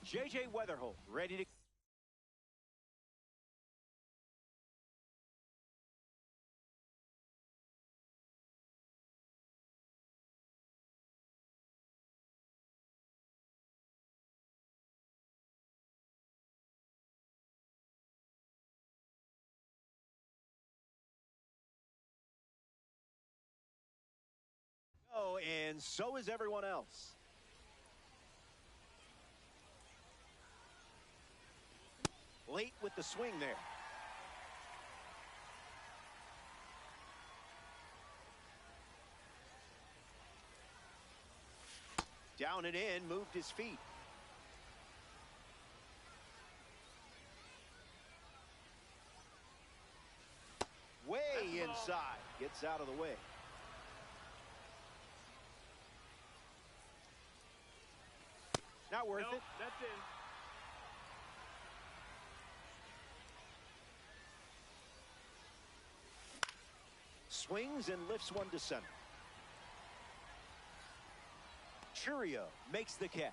J.J. Weatherholt ready to... Oh, and so is everyone else. Late with the swing there. Down and in, moved his feet. Way inside, gets out of the way. Not worth it. That's in. Swings and lifts one to center. Churio makes the catch.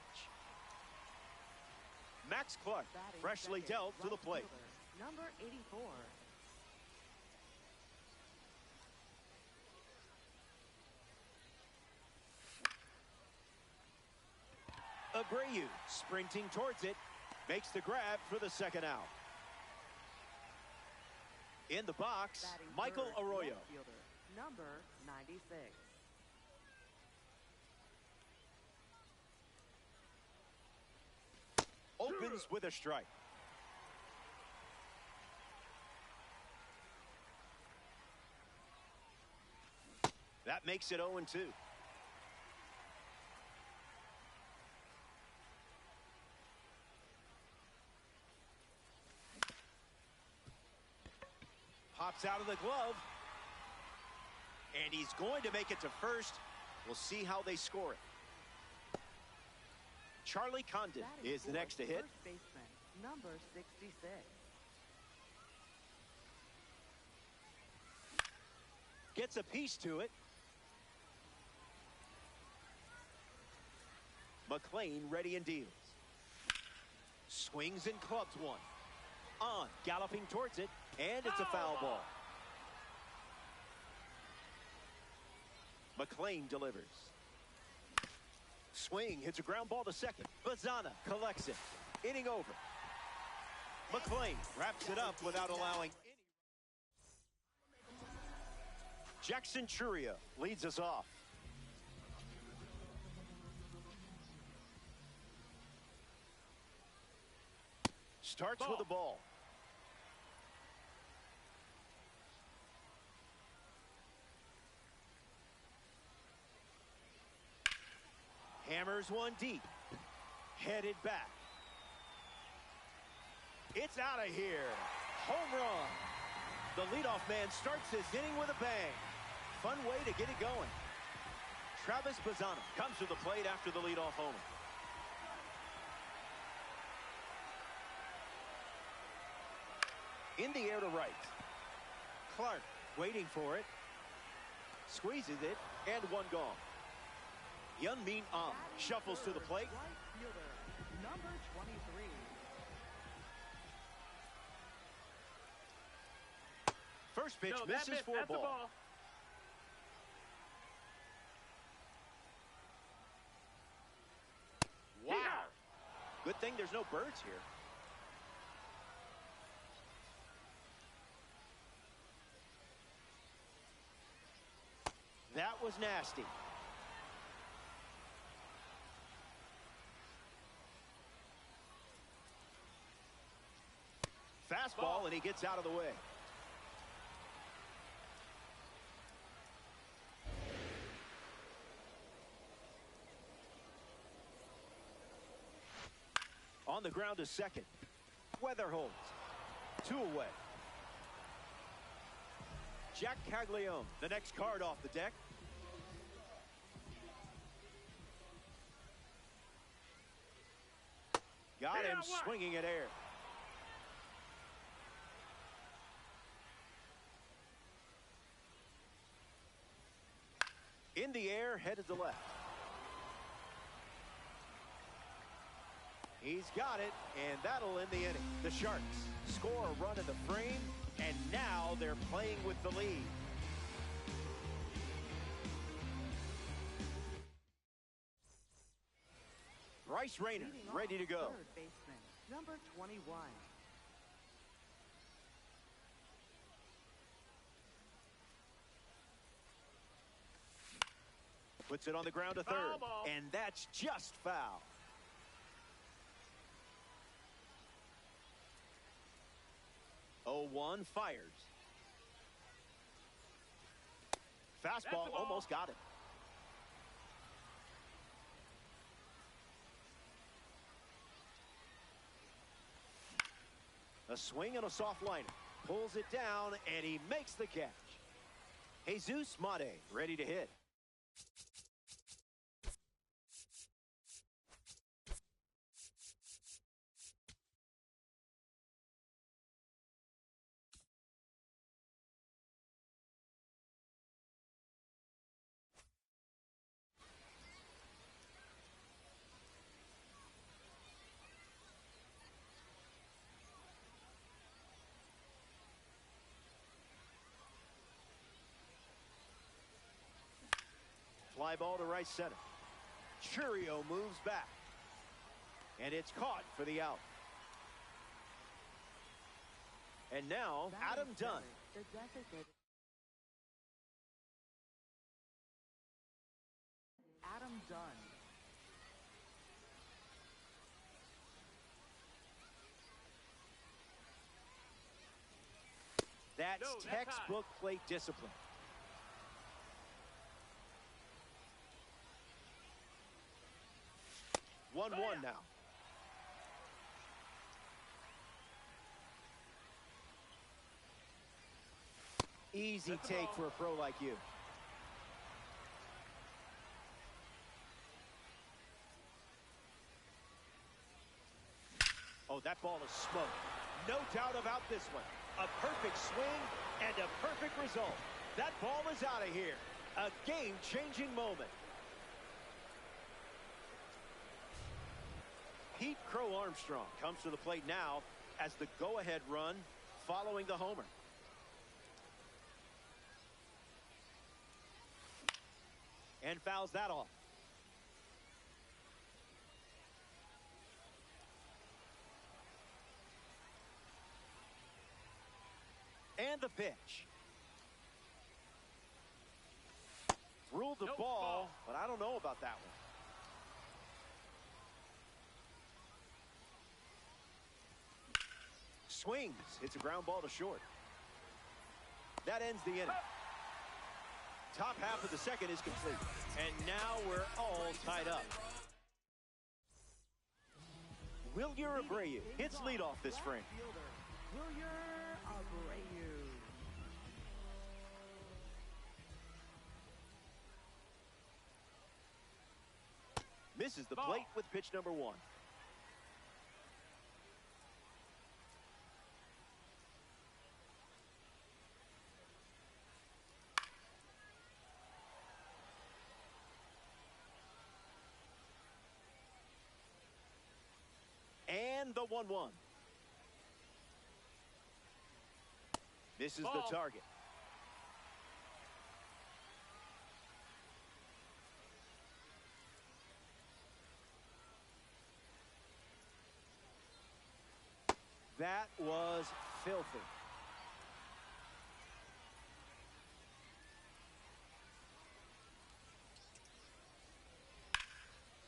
Max Clark freshly dealt to the plate. Number 84. Abreu sprinting towards it, makes the grab for the second out. In the box, Batting Michael third, Arroyo. left fielder, number 96. Opens with a strike. That makes it 0-2. Pops out of the glove. And he's going to make it to first. We'll see how they score it. Charlie Condon is the next to hit. First baseman, number 66. Gets a piece to it. McLean ready and deals. Swings and clubs one. On, galloping towards it, and it's a foul ball. McLean delivers. Swing, hits a ground ball to second. Bazana collects it. Inning over. McLean wraps it up without allowing any. Jackson Churio leads us off. Starts with the ball. Hammers one deep. Headed back. It's out of here. Home run. The leadoff man starts his inning with a bang. Fun way to get it going. Travis Bazana comes to the plate after the leadoff homer. In the air to right. Clark waiting for it. Squeezes it, and one gone. Youngmin Ahn shuffles to the plate. Right fielder, number 23. First pitch No, misses for a that's a ball. ball. Wow. Good thing there's no birds here. That was nasty. Fastball, and he gets out of the way. On the ground to second. Weatherholt. 2 away. Jack Caglione, the next card off the deck. Got him swinging at air. In the air, headed to left. He's got it, and that'll end the inning. The Sharks score a run in the frame, and now they're playing with the lead. Bryce Rayner ready to go. Third baseman, number 21. Puts it on the ground to third, and that's just foul. Oh, 1 fires. Fastball almost got him. A swing and a soft liner. Pulls it down, and he makes the catch. Jesus Mate ready to hit. Fly ball to right center. Churio moves back. And it's caught for the out. And now, Adam Dunn. The designated Adam Dunn. That's textbook plate discipline. One now. Easy take for a pro like you. Oh, that ball is smoked. No doubt about this one. A perfect swing and a perfect result. That ball is out of here. A game-changing moment. Pete Crow Armstrong comes to the plate now as the go-ahead run following the homer. And fouls that off. And the pitch. Ruled the ball, but I don't know about that one. Swings. It's a ground ball to short. That ends the inning. Top half of the second is complete. And now we're all tied up. Yerr Abreu hits leadoff this frame. Yerr Abreu. Misses the plate with pitch number 1. And the 1-1. Misses the target. That was filthy.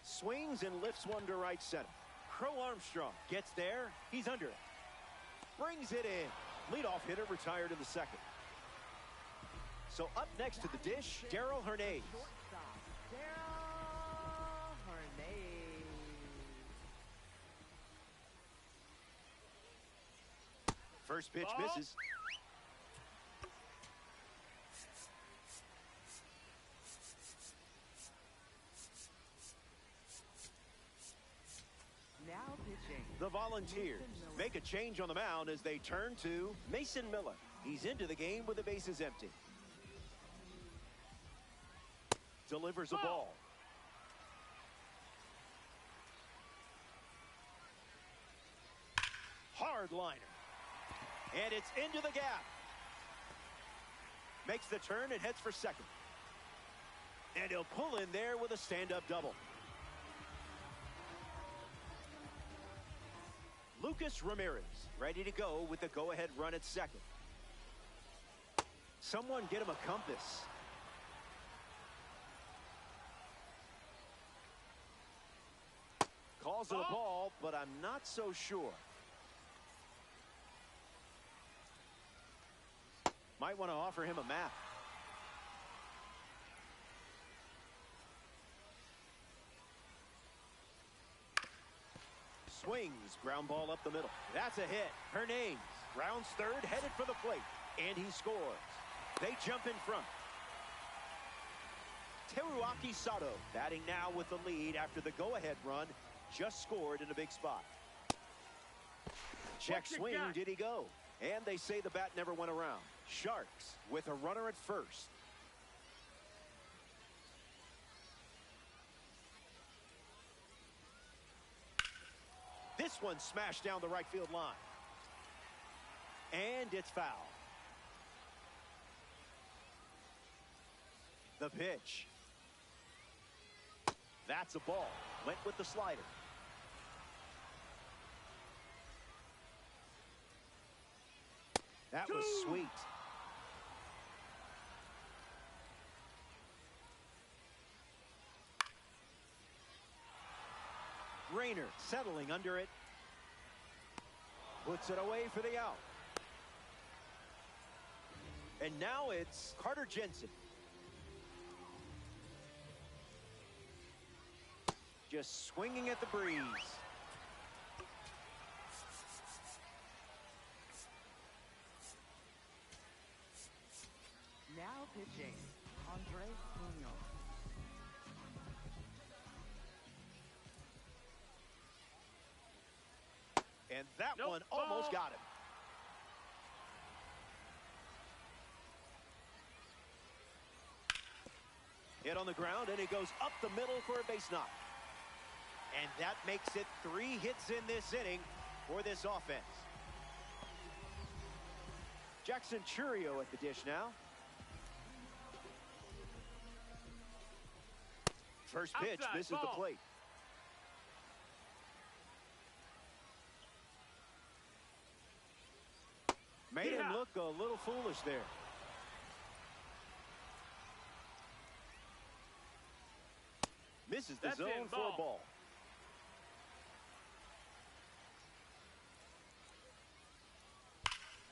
Swings and lifts one to right center. Crow Armstrong gets there. He's under it. Brings it in. Leadoff hitter retired in the second. So up next to the dish, Darryl Hernandez. Shortstop, Darryl Hernandez. First pitch misses. Now pitching. The Volunteers make a change on the mound as they turn to Mason Miller. He's into the game with the bases empty. Delivers a ball. hard liner. And it's into the gap. Makes the turn and heads for second. And he'll pull in there with a stand-up double. Lucas Ramirez ready to go with the go-ahead run at second. Someone get him a compass. Calls it a ball, but I'm not so sure. Might want to offer him a map. Swings, ground ball up the middle. That's a hit. Hernandez rounds third, headed for the plate, and he scores. They jump in front. Teruaki Sato batting now with the lead after the go-ahead run. Just scored in a big spot. Check swing, did he go? And they say the bat never went around. Sharks with a runner at first. This one smashed down the right field line. And it's foul. The pitch. That's a ball. Went with the slider. That was sweet. Rayner settling under it. Puts it away for the out. And now it's Carter Jensen. Just swinging at the breeze. Now pitching, Andre Munoz. And that one almost got him. Hit on the ground, and it goes up the middle for a base knock. And that makes it 3 hits in this inning for this offense. Jackson Churio at the dish now. First pitch, misses the plate. Made him look a little foolish there. Misses the zone for a ball.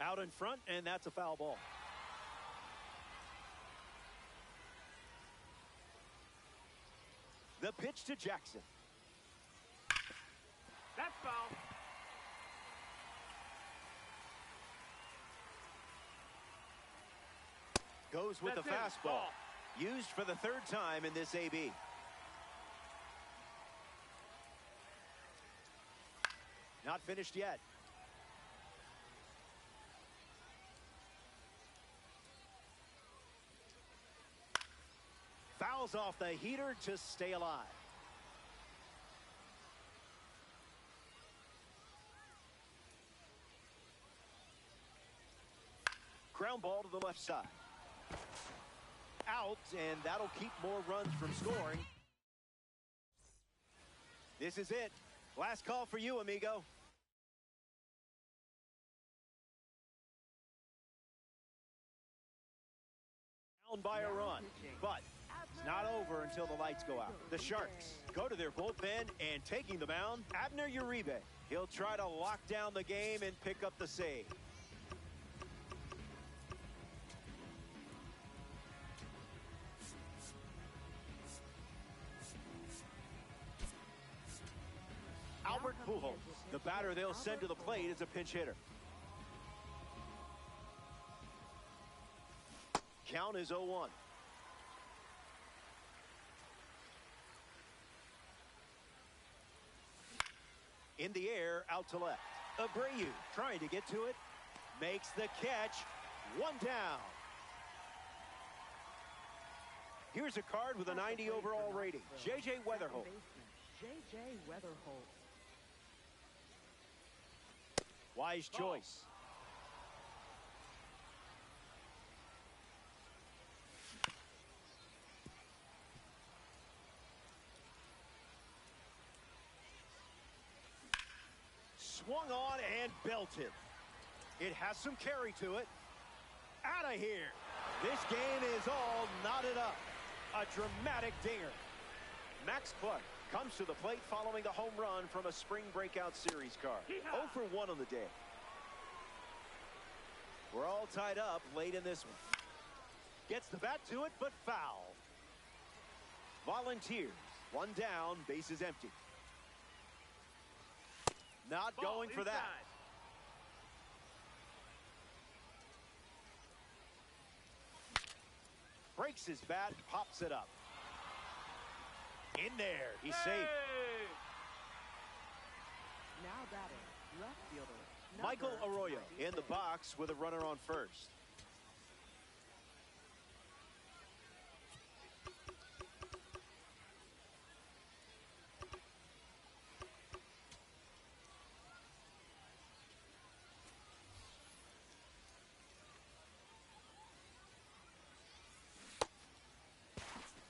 Out in front, and that's a foul ball. The pitch to Jackson. That's foul. Goes with the fastball. Used for the 3rd time in this AB. Not finished yet. Fouls off the heater to stay alive. Ground ball to the left side. Out, and that'll keep more runs from scoring. This is it. Last call for you, amigo. Down by a run, but it's not over until the lights go out. The Sharks go to their bullpen, and taking the mound, Abner Uribe. He'll try to lock down the game and pick up the save. Albert Pujols, the batter they'll send to the plate, is a pinch hitter. Count is 0-1. In the air, out to left. Abreu trying to get to it. Makes the catch. 1 down. Here's a card with a 90 overall rating. J.J. Weatherholt. J.J. Weatherholt. Wise choice. Swung on and belted. It has some carry to it. Out of here. This game is all knotted up. A dramatic dinger. Max Clark comes to the plate following the home run from a spring breakout series card. 0 for 1 on the day. We're all tied up late in this one. Gets the bat to it, but foul. Volunteers. One down, bases empty. Not going for that. Breaks his bat, pops it up. In there, he's safe. Now batting, left fielder, Michael number Arroyo in the 96. box with a runner on first.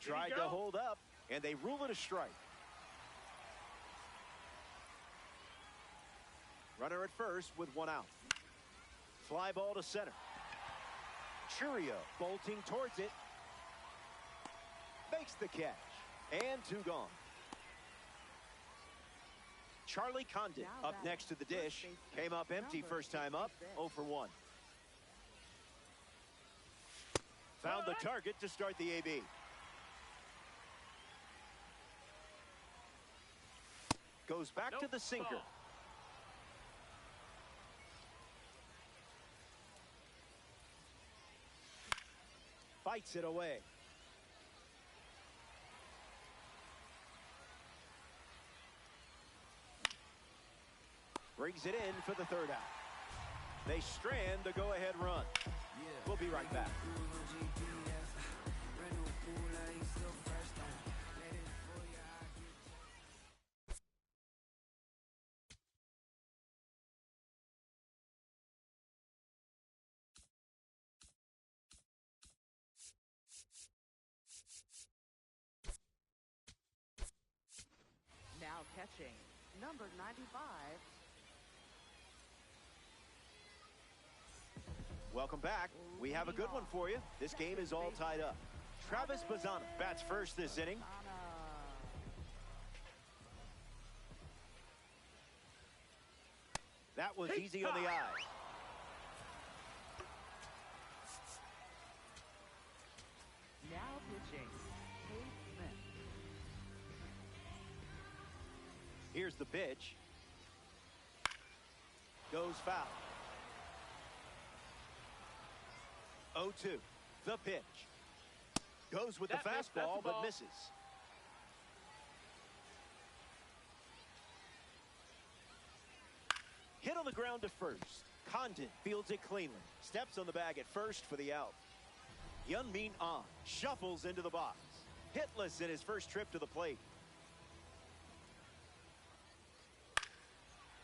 Tried to hold up, and they rule it a strike. Runner at first with one out. Fly ball to center. Churio bolting towards it. Makes the catch. And 2 gone. Charlie Condon Now up batting, next to the first dish. baseman, Came up empty number first time up. 66. 0 for 1. Found the target to start the AB. Goes back to the sinker. Fights it away. Brings it in for the 3rd out. They strand the go-ahead run. We'll be right back. Now catching, number 95. Welcome back. We have a good one for you. This game is all tied up. Travis Bazzana bats first this inning. That was easy on the eye. Now pitching, Cade Smith. Here's the pitch. Goes foul. 0-2. The pitch. Goes with the fastball, but misses. Hit on the ground to first. Condon fields it cleanly. Steps on the bag at first for the out. Hyun-Min Ahn shuffles into the box. Hitless in his first trip to the plate.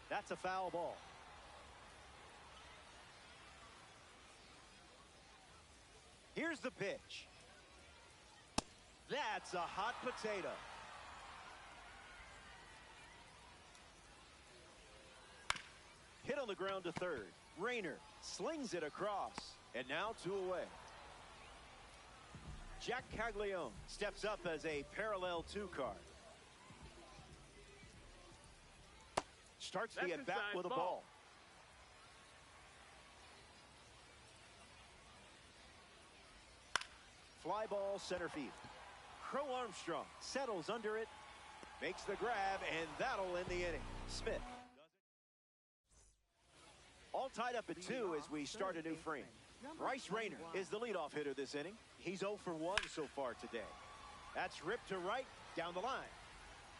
That's a foul ball. Here's the pitch. That's a hot potato. Hit on the ground to third. Rayner slings it across. And now 2 away. Jack Caglione steps up as a parallel 2 card. Starts the at-bat with a ball. Fly ball center field. Crow Armstrong settles under it, makes the grab, and that'll end the inning. Smith. All tied up at 2 as we start a new frame. Bryce Rayner is the leadoff hitter this inning. He's 0 for 1 so far today. That's ripped to right, down the line.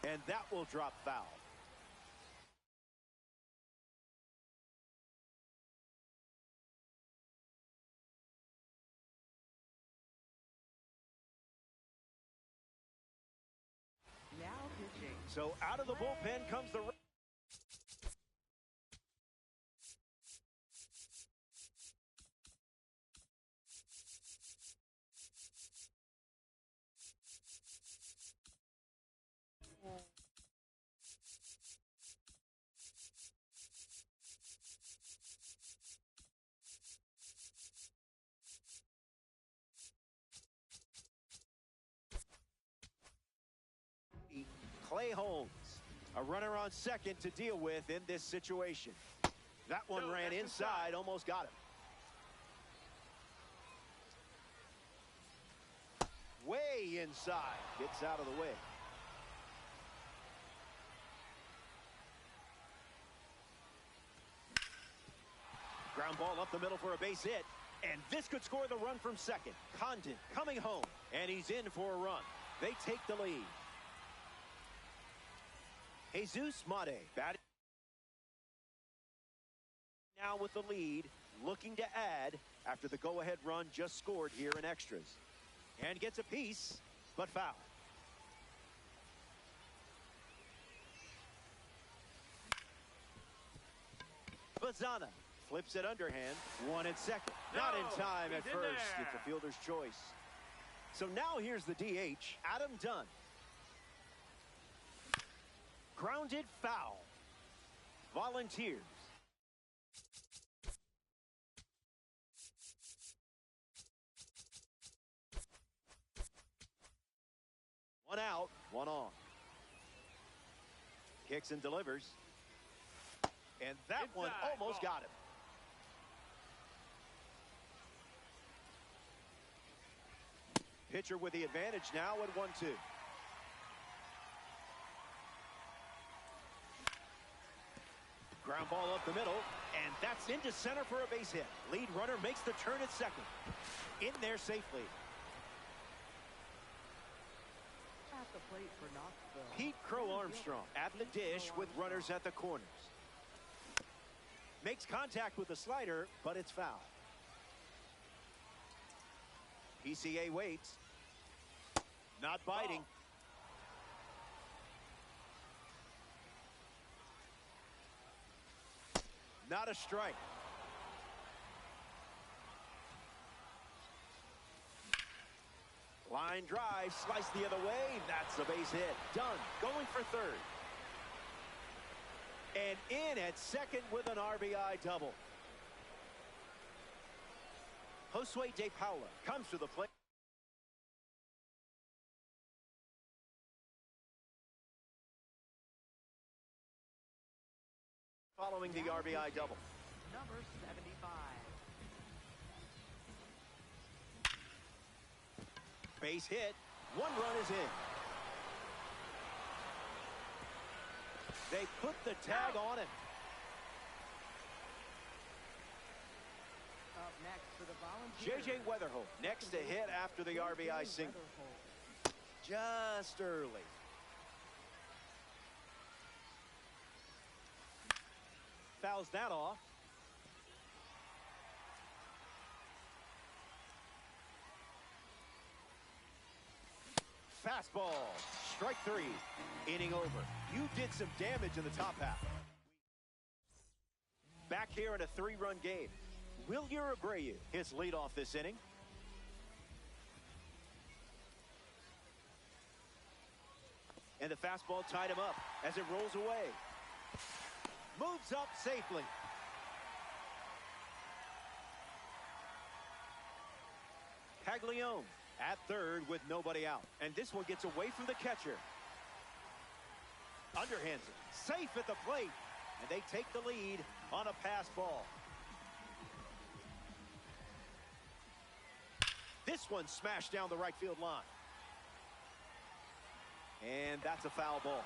And that will drop foul. Now pitching. So out of the bullpen comes the... A runner on second to deal with in this situation. That one ran inside, almost got him. Way inside, gets out of the way. Ground ball up the middle for a base hit. And this could score the run from second. Condon coming home. And he's in for a run. They take the lead. Jesus Mate batting now with the lead. Looking to add after the go-ahead run just scored here in extras. And gets a piece, but foul. Bazana flips it underhand. One at second. Not in time at first. It's the fielder's choice. So now here's the DH, Adam Dunn. Grounded foul. Volunteers. One out, one on. Kicks and delivers. And that one almost got him. Pitcher with the advantage now at 1-2. Ground ball up the middle, and that's into center for a base hit. Lead runner makes the turn at second. In there safely. At the plate for Knoxville. Pete Crow Armstrong at the dish with runners at the corners. Makes contact with the slider, but it's foul. PCA waits. Not biting. Not a strike. Line drive, slice the other way. That's a base hit. Done. Going for third. And in at second with an RBI double. Josue De Paula comes to the plate. Following the RBI double. Number 75. Base hit. One run is in. They put the tag on him. Up next for the Volunteers. J.J. Weatherholt next to hit after the RBI single. Just early. Fouls that off. Fastball. Strike three. Inning over. You did some damage in the top half. Back here in a 3-run game. Will Yerr Abreu his leadoff this inning? And the fastball tied him up as it rolls away. Moves up safely. Caglione at third with nobody out. And this one gets away from the catcher. Underhands it. Safe at the plate. And they take the lead on a pass ball. This one smashed down the right field line. And that's a foul ball.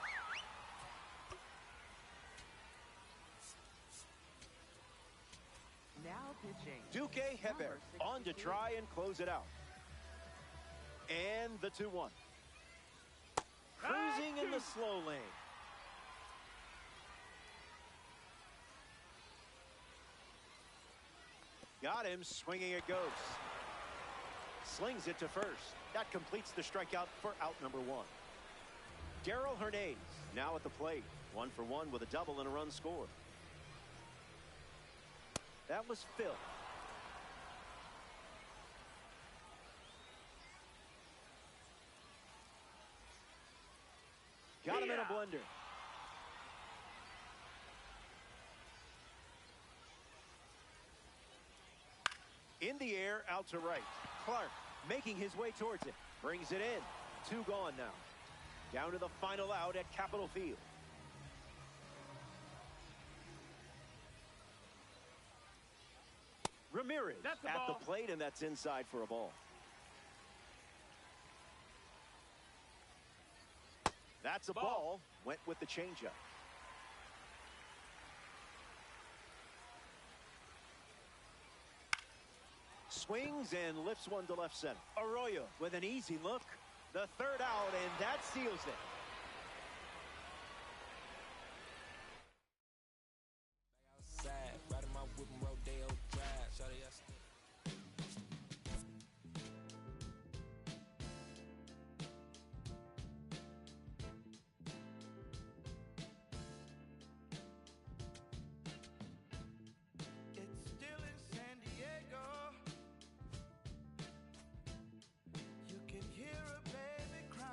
Now pitching. Duque Hebert on to try and close it out. And the 2-1. Cruising in the slow lane. Got him, swinging it goes. Slings it to first. That completes the strikeout for out number 1. Darrell Hernandez now at the plate. 1 for 1 with a double and a run scored. That was Phil. Got him in a blender. In the air, out to right. Clark making his way towards it. Brings it in. 2 gone now. Down to the final out at Capitol Field. Ramirez That's the at the ball. plate, and that's inside for a ball. That's a ball. Went with the changeup. Swings and lifts one to left center. Arroyo with an easy look. The third out, and that seals it. Outside, riding my whip and Rodeo Drive. Shawty, I still It's still in San Diego. You can hear a baby cry.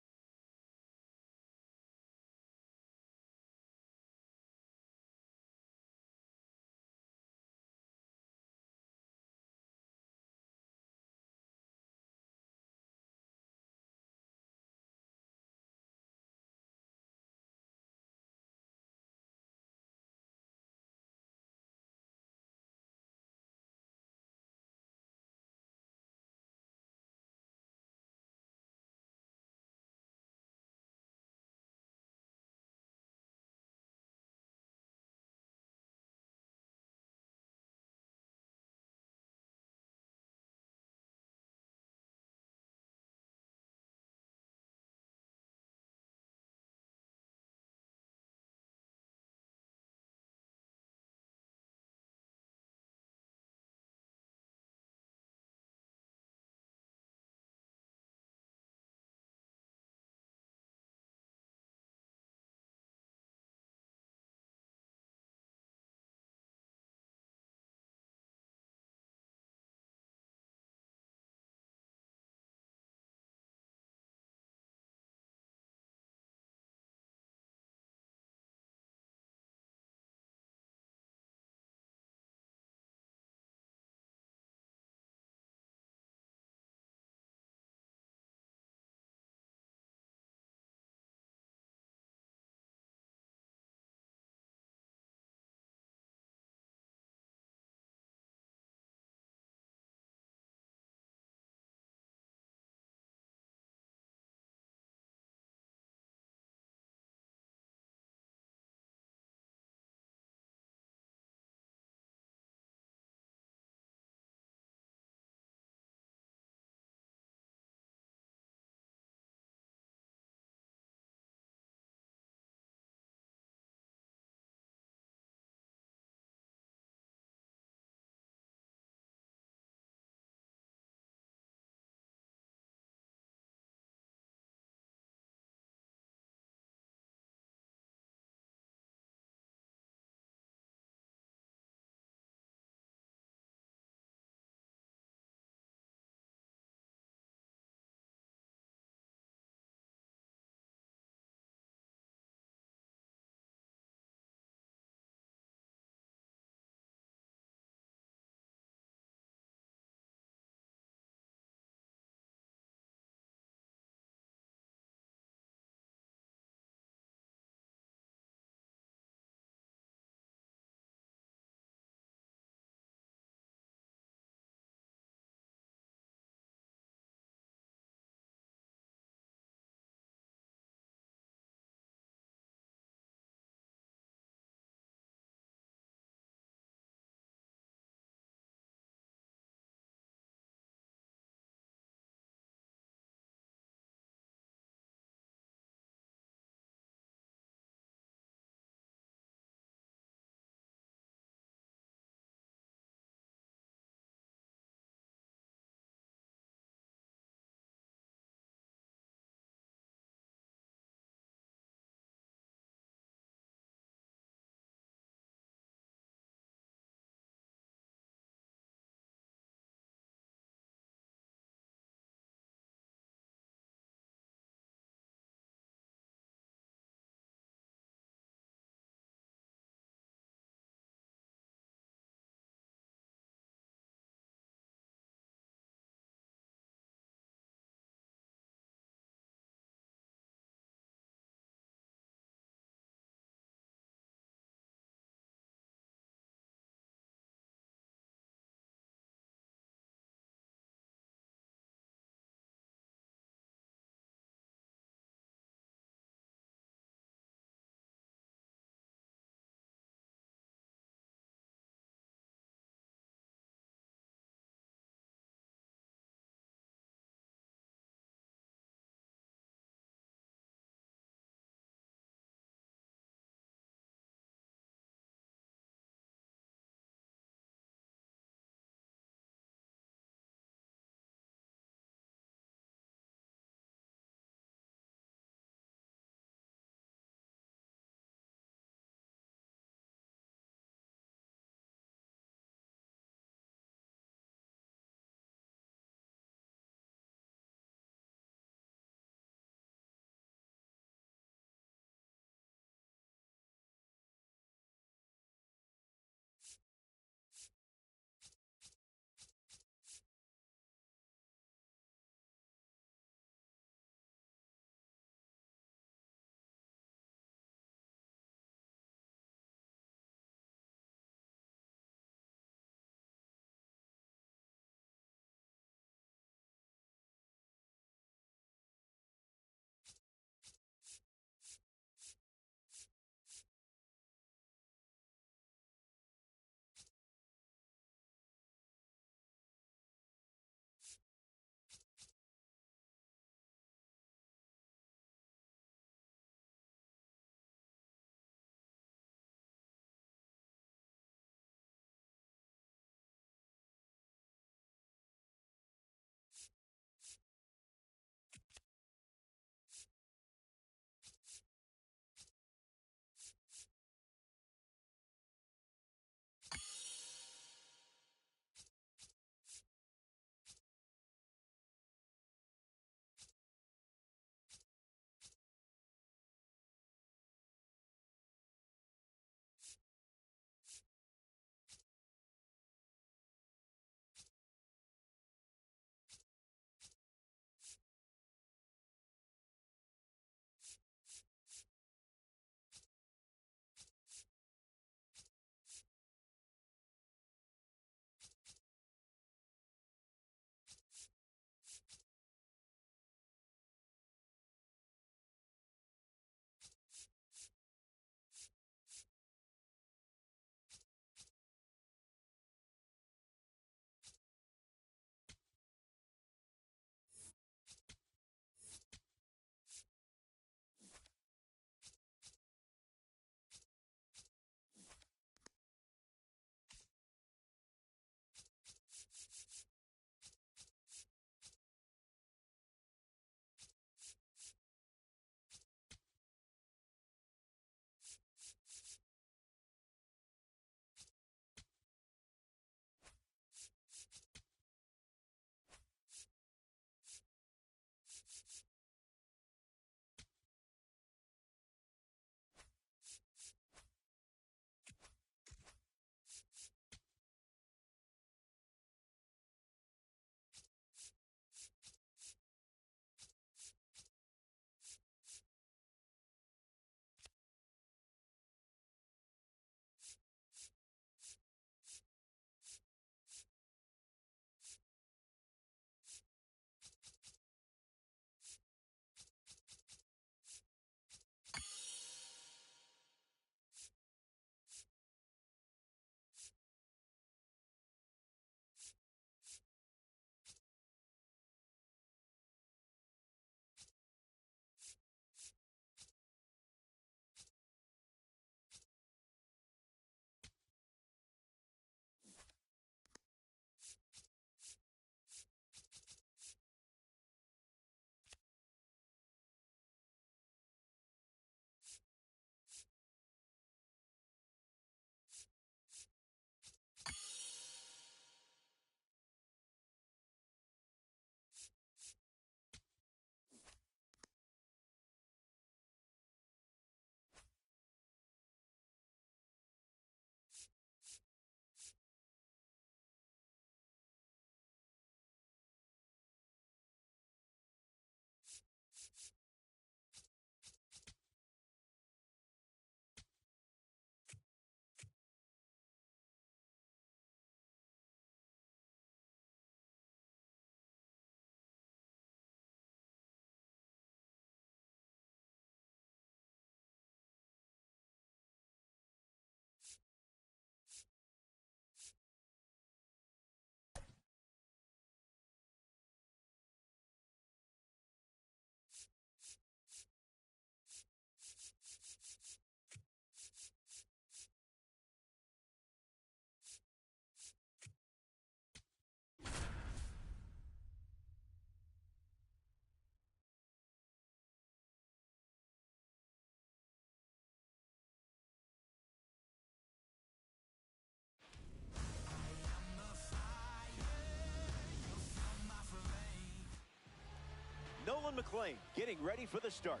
Dylan McClain getting ready for the start.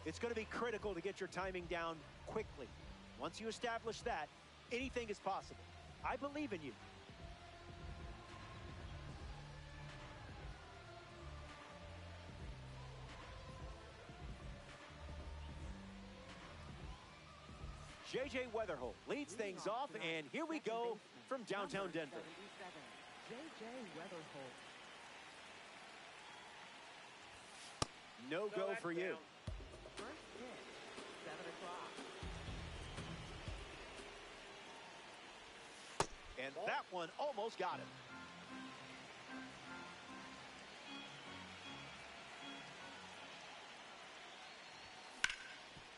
It's going to be critical to get your timing down quickly. Once you establish that, anything is possible. I believe in you. J.J. Weatherholt leads things off, and here we go from downtown Denver. J.J. Weatherholt. No go for you. First pitch, 7 o'clock. And that one almost got him.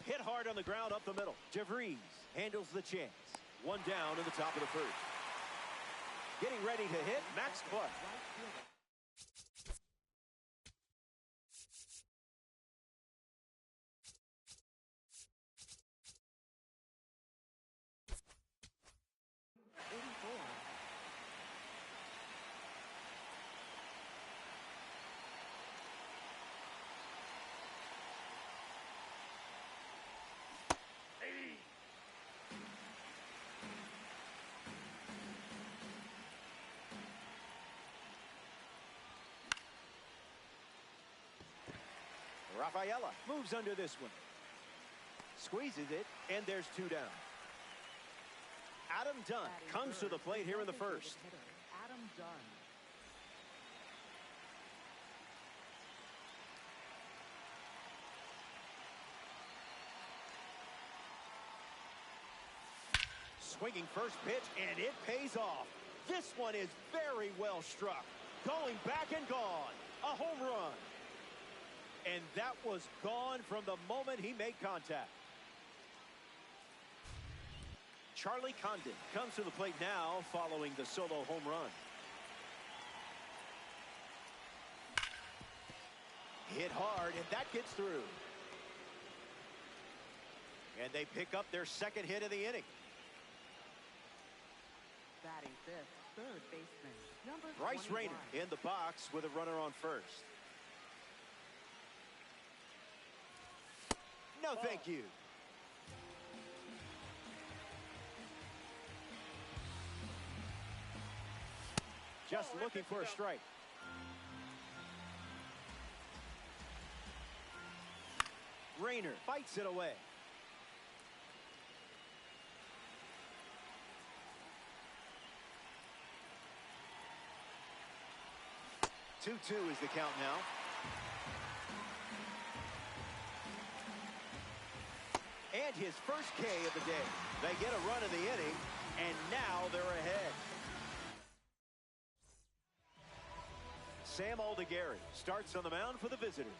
Hit hard on the ground up the middle. DeVries handles the chance. One down in the top of the first. Getting ready to hit, Max Clark. Rafaela moves under this one. Squeezes it, and there's 2 down. Adam Dunn comes to the plate here in the first. Adam Dunn. Swinging first pitch, and it pays off. This one is very well struck. Going back and gone. A home run. And that was gone from the moment he made contact. Charlie Condon comes to the plate now following the solo home run. Hit hard, and that gets through. And they pick up their second hit of the inning. Batting fifth, third baseman, number Bryce 21. Rayner in the box with a runner on first. No, thank you. Just looking for a strike. Rayner fights it away. Two-two is the count now. And his first K of the day. They get a run in the inning, and now they're ahead. Sam Aldegari starts on the mound for the visitors.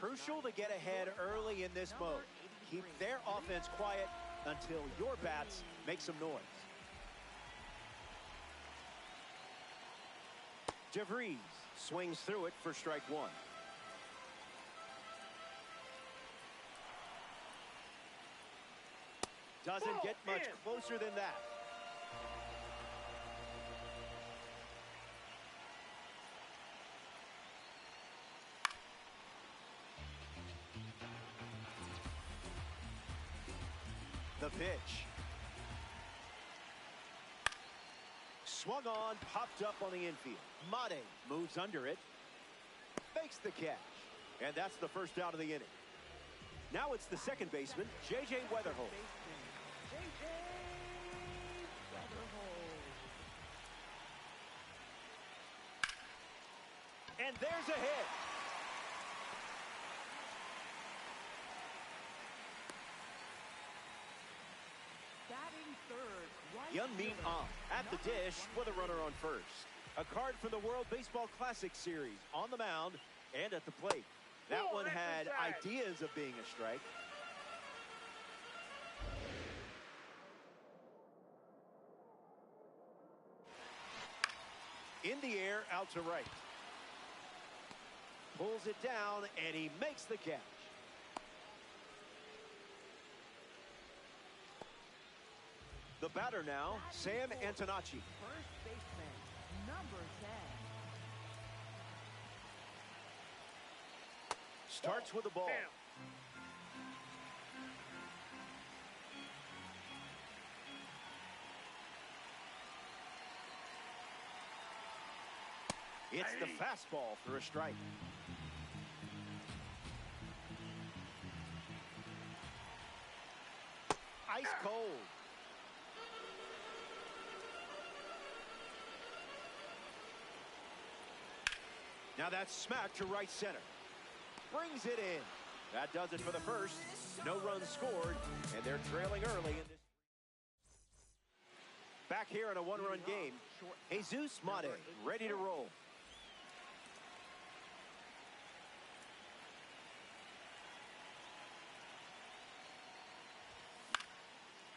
Crucial to get ahead early in this mode. Keep their offense quiet until your bats make some noise. DeVries swings through it for strike 1. Doesn't get much closer than that. The pitch. Swung on, popped up on the infield. Mate moves under it. Makes the catch. And that's the first out of the inning. Now it's the second baseman, J.J. Weatherholt. J.J. Weatherholt. And there's a hit. Batting third, right Youngmin fielder, Ahn at the number dish with a runner on first. A card from the World Baseball Classic Series on the mound and at the plate. That one had ideas of being a strike. In the air, out to right. Pulls it down, and he makes the catch. The batter now, Sam Antonacci. First baseman, number 10. Starts with the ball. It's the fastball for a strike. Ice cold. Now that's smacked to right center. Brings it in. That does it for the first. No runs scored, and they're trailing early in this. Back here in a one-run game, Jesus Mate ready to roll.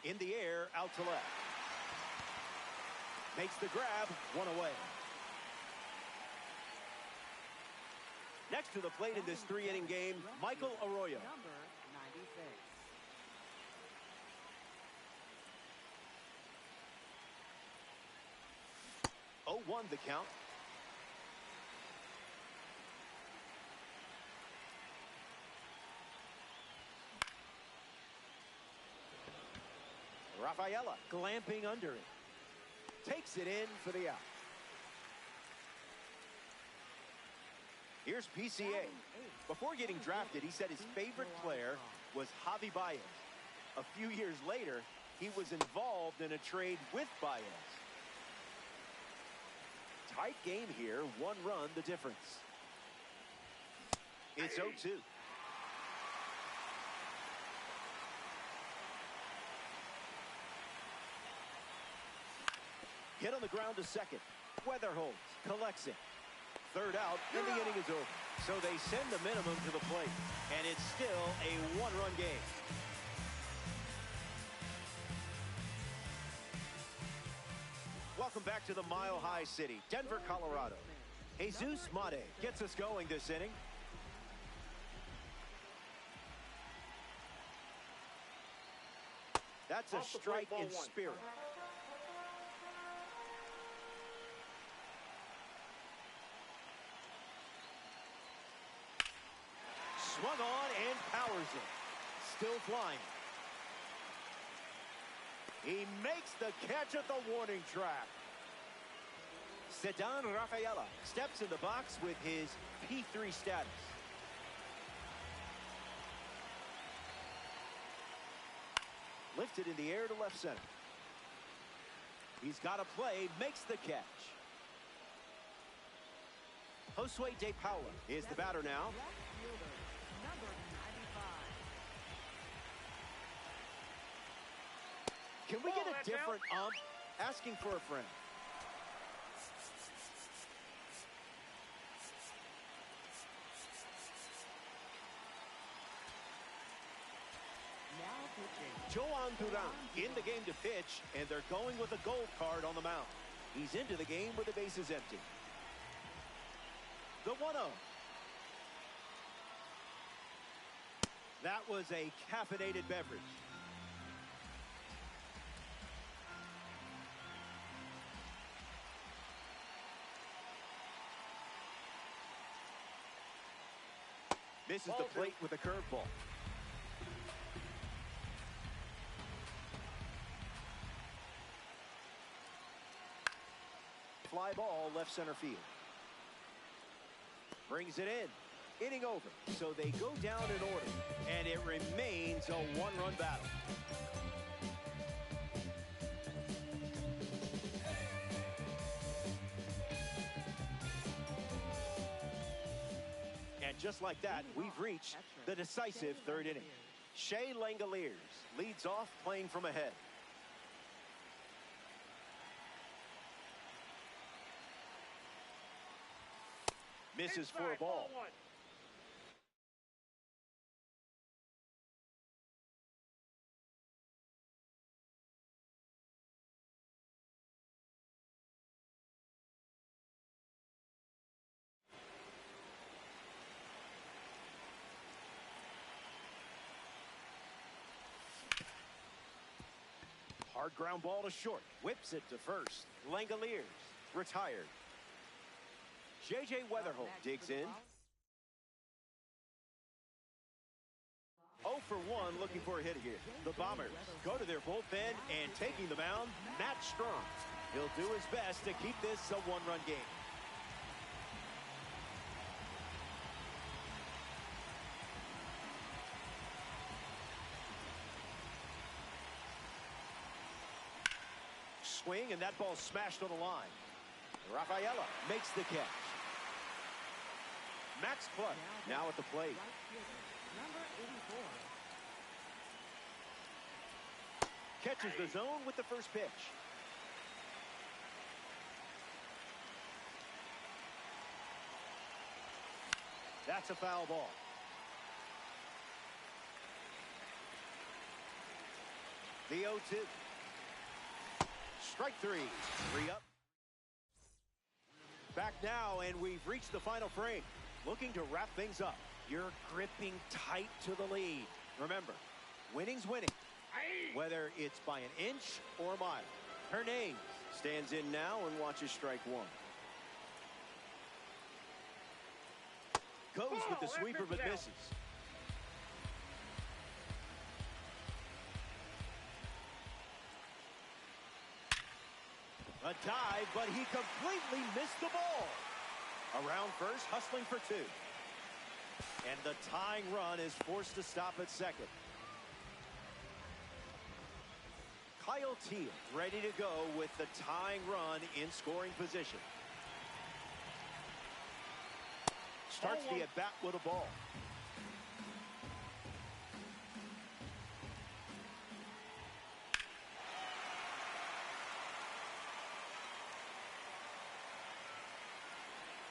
In the air, out to left. Makes the grab, one away. Next to the plate in this three-inning game, Michael Arroyo. Number 96. 0-1 the count. Rafaela glamping under it. Takes it in for the out. Here's PCA. Before getting drafted, he said his favorite player was Javi Baez. A few years later, he was involved in a trade with Baez. Tight game here, one run the difference. It's 0-2. Hit on the ground to second. Weatherholds collects it. Third out, and the inning is over. So they send the minimum to the plate, and it's still a one-run game. Welcome back to the Mile High City, Denver, Colorado. Jesus Mate gets us going this inning. That's a strike in spirit. Swung on and powers it. Still flying. He makes the catch at the warning track. Ceddanne Rafaela steps in the box with his P3 status. Lifted in the air to left center. He's got a play, makes the catch. Josue De Paula is the batter now. Number 95. Can we get a different ump? Asking for a friend. Now pitching. Joan Duran in the game to pitch, and they're going with a gold card on the mound. He's into the game with the bases empty. The 1-0. That was a caffeinated beverage. Misses the plate with a curveball. Fly ball left center field. Brings it in. Inning over. So they go down in order. And it remains a one-run battle. And just like that, we've reached the decisive third inning. Shea Langoliers leads off playing from ahead. Misses for a ball. Hard ground ball to short. Whips it to first. Langoliers retired. J.J. Weatherholt digs in. for 1 looking for a hit here. The Bombers go to their bullpen and taking the mound, Matt Strong. He'll do his best to keep this a 1-run game. Swing, and that ball smashed on the line. Rafaela makes the catch. Max Clutch now at the plate. Number 84. Catches the zone with the first pitch. That's a foul ball. The 0-2. Strike 3. 3 up. Back now, and we've reached the final frame. Looking to wrap things up. You're gripping tight to the lead. Remember, winning's winning, whether it's by an inch or a mile. Hernandez stands in now and watches strike 1. Goes with the sweeper but misses. A dive, but he completely missed the ball. Around first, hustling for 2. And the tying run is forced to stop at second. Kyle Teal ready to go with the tying run in scoring position. Starts the at-bat with a ball.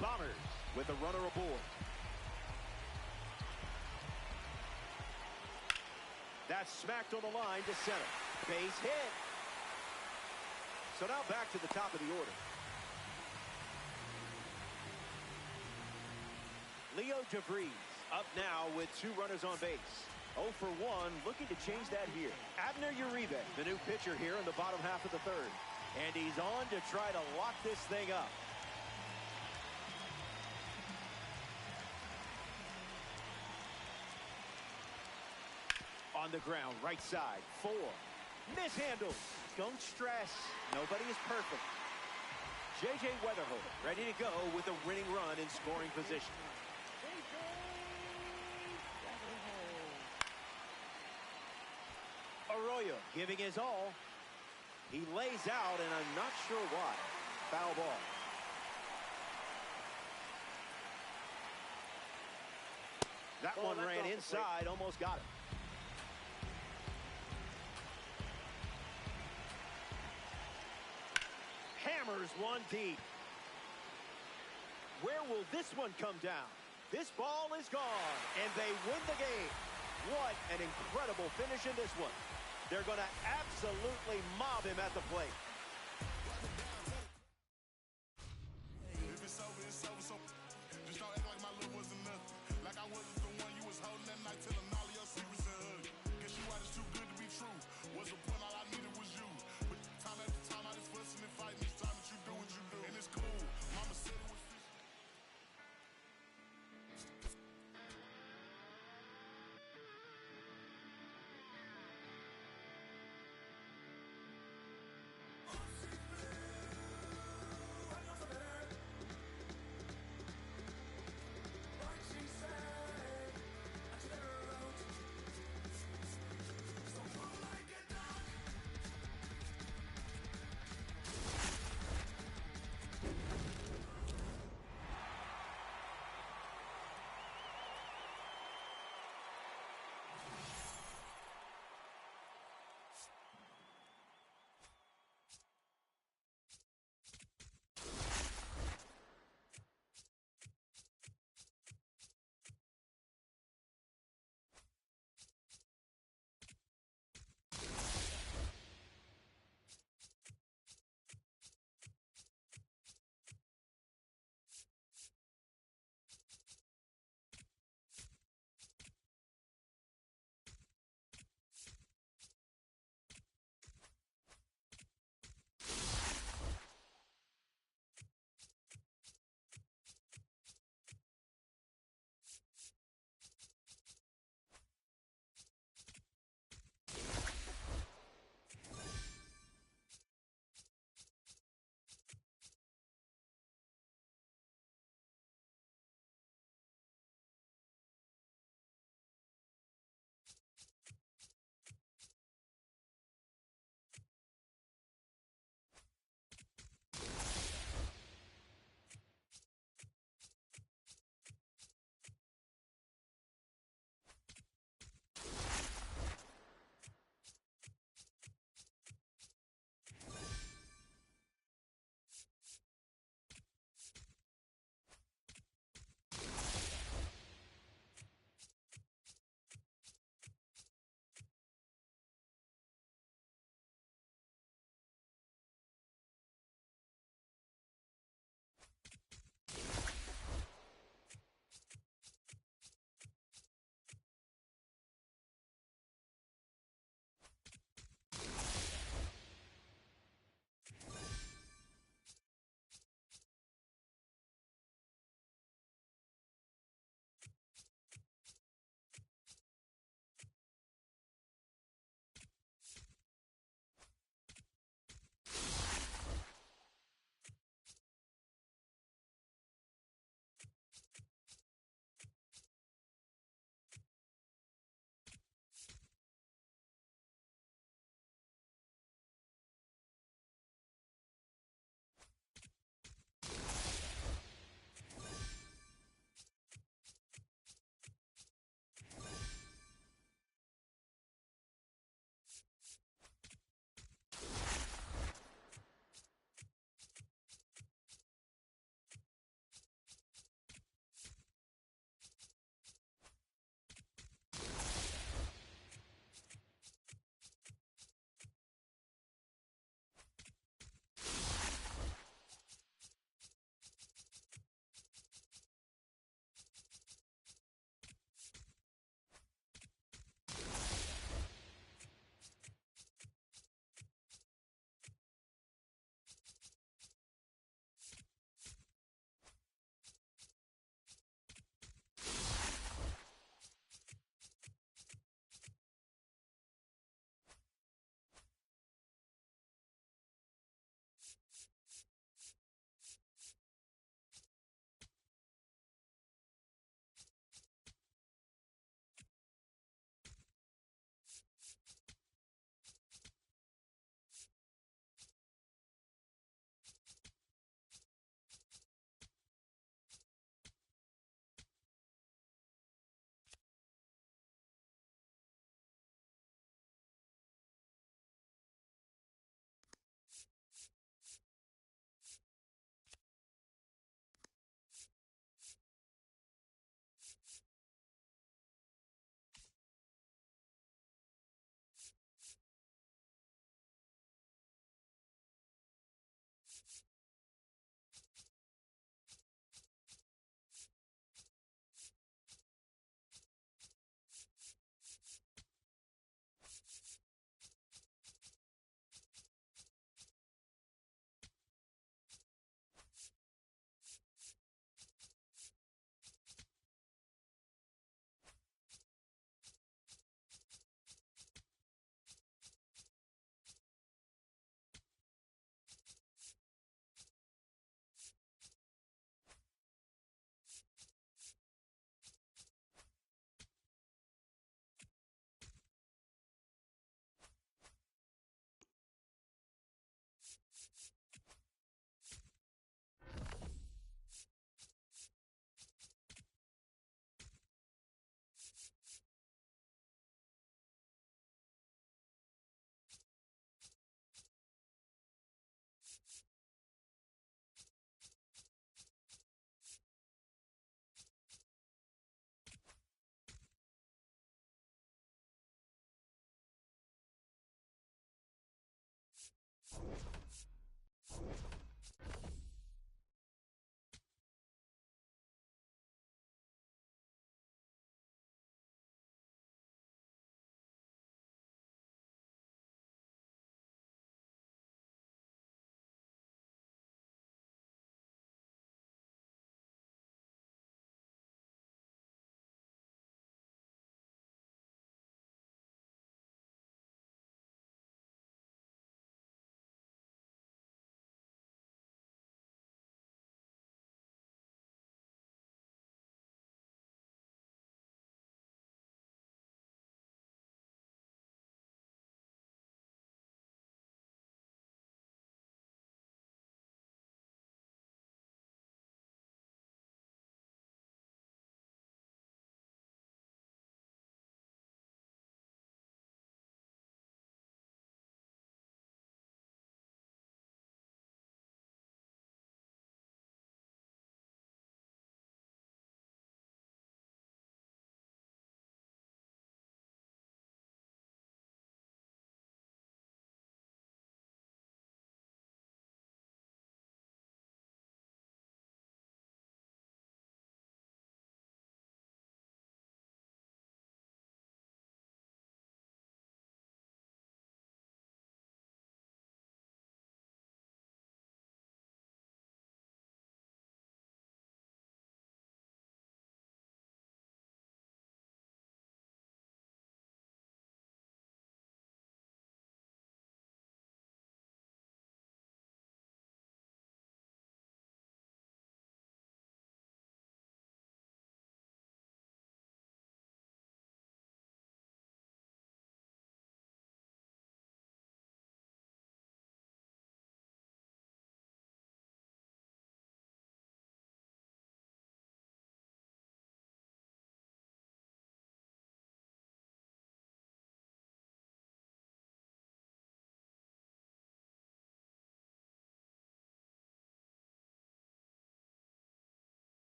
Bombers with a runner aboard. That's smacked on the line to center. Base hit. So now back to the top of the order. Leo DeVries up now with 2 runners on base. 0 for 1, looking to change that here. Abner Uribe, the new pitcher here in the bottom half of the 3rd. And he's on to try to lock this thing up. On the ground, right side, 4. Mishandles. Don't stress. Nobody is perfect. J.J. Weatherholt ready to go with a winning run in scoring position. Arroyo giving his all. He lays out, and I'm not sure why. Foul ball. That one ran inside, almost got it. Hammers one deep. Where will this one come down? This ball is gone, and they win the game. What an incredible finish in this one. They're going to absolutely mob him at the plate. If it's over, it's over. So just don't act like my love wasn't nothing. Like I wasn't the one you was holding that night, telling all of your secrets and hugging. Guess you out is too good to be true. What's the point? All I needed was you. But time after time, I just fussing and fighting. It's time that you do what you do. And it's cool. Mama said it was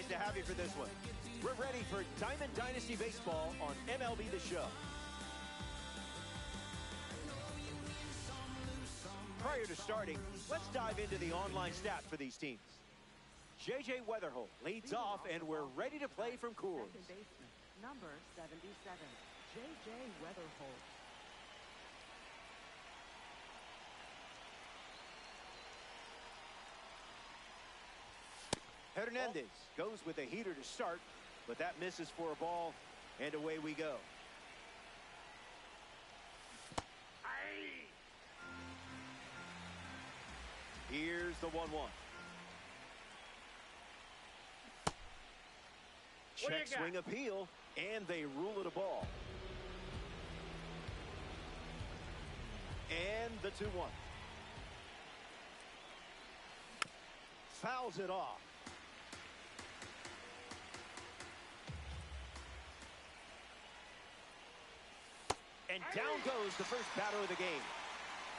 Nice to have you for this one. We're ready for Diamond Dynasty Baseball on MLB The Show. Prior to starting, let's dive into the online stats for these teams. J.J. Weatherholt leads off, and we're ready to play from Coors. Second baseman, number 77, J.J. Weatherholt. Hernandez goes with a heater to start, but that misses for a ball, and away we go. Here's the 1-1. Check swing appeal, and they rule it a ball. And the 2-1. Fouls it off. And down goes the first batter of the game.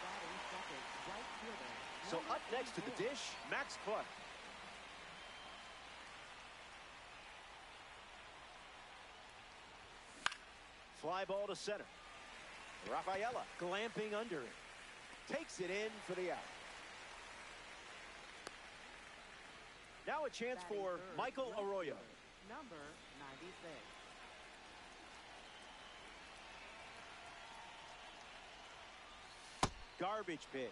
Batting second, right fielder, So number up next to the 84. dish, Max Clark. Fly ball to center. Rafaela glamping under it. Takes it in for the out. Now a chance Batting for third, Michael right Arroyo. fielder, number 96. Garbage pitch.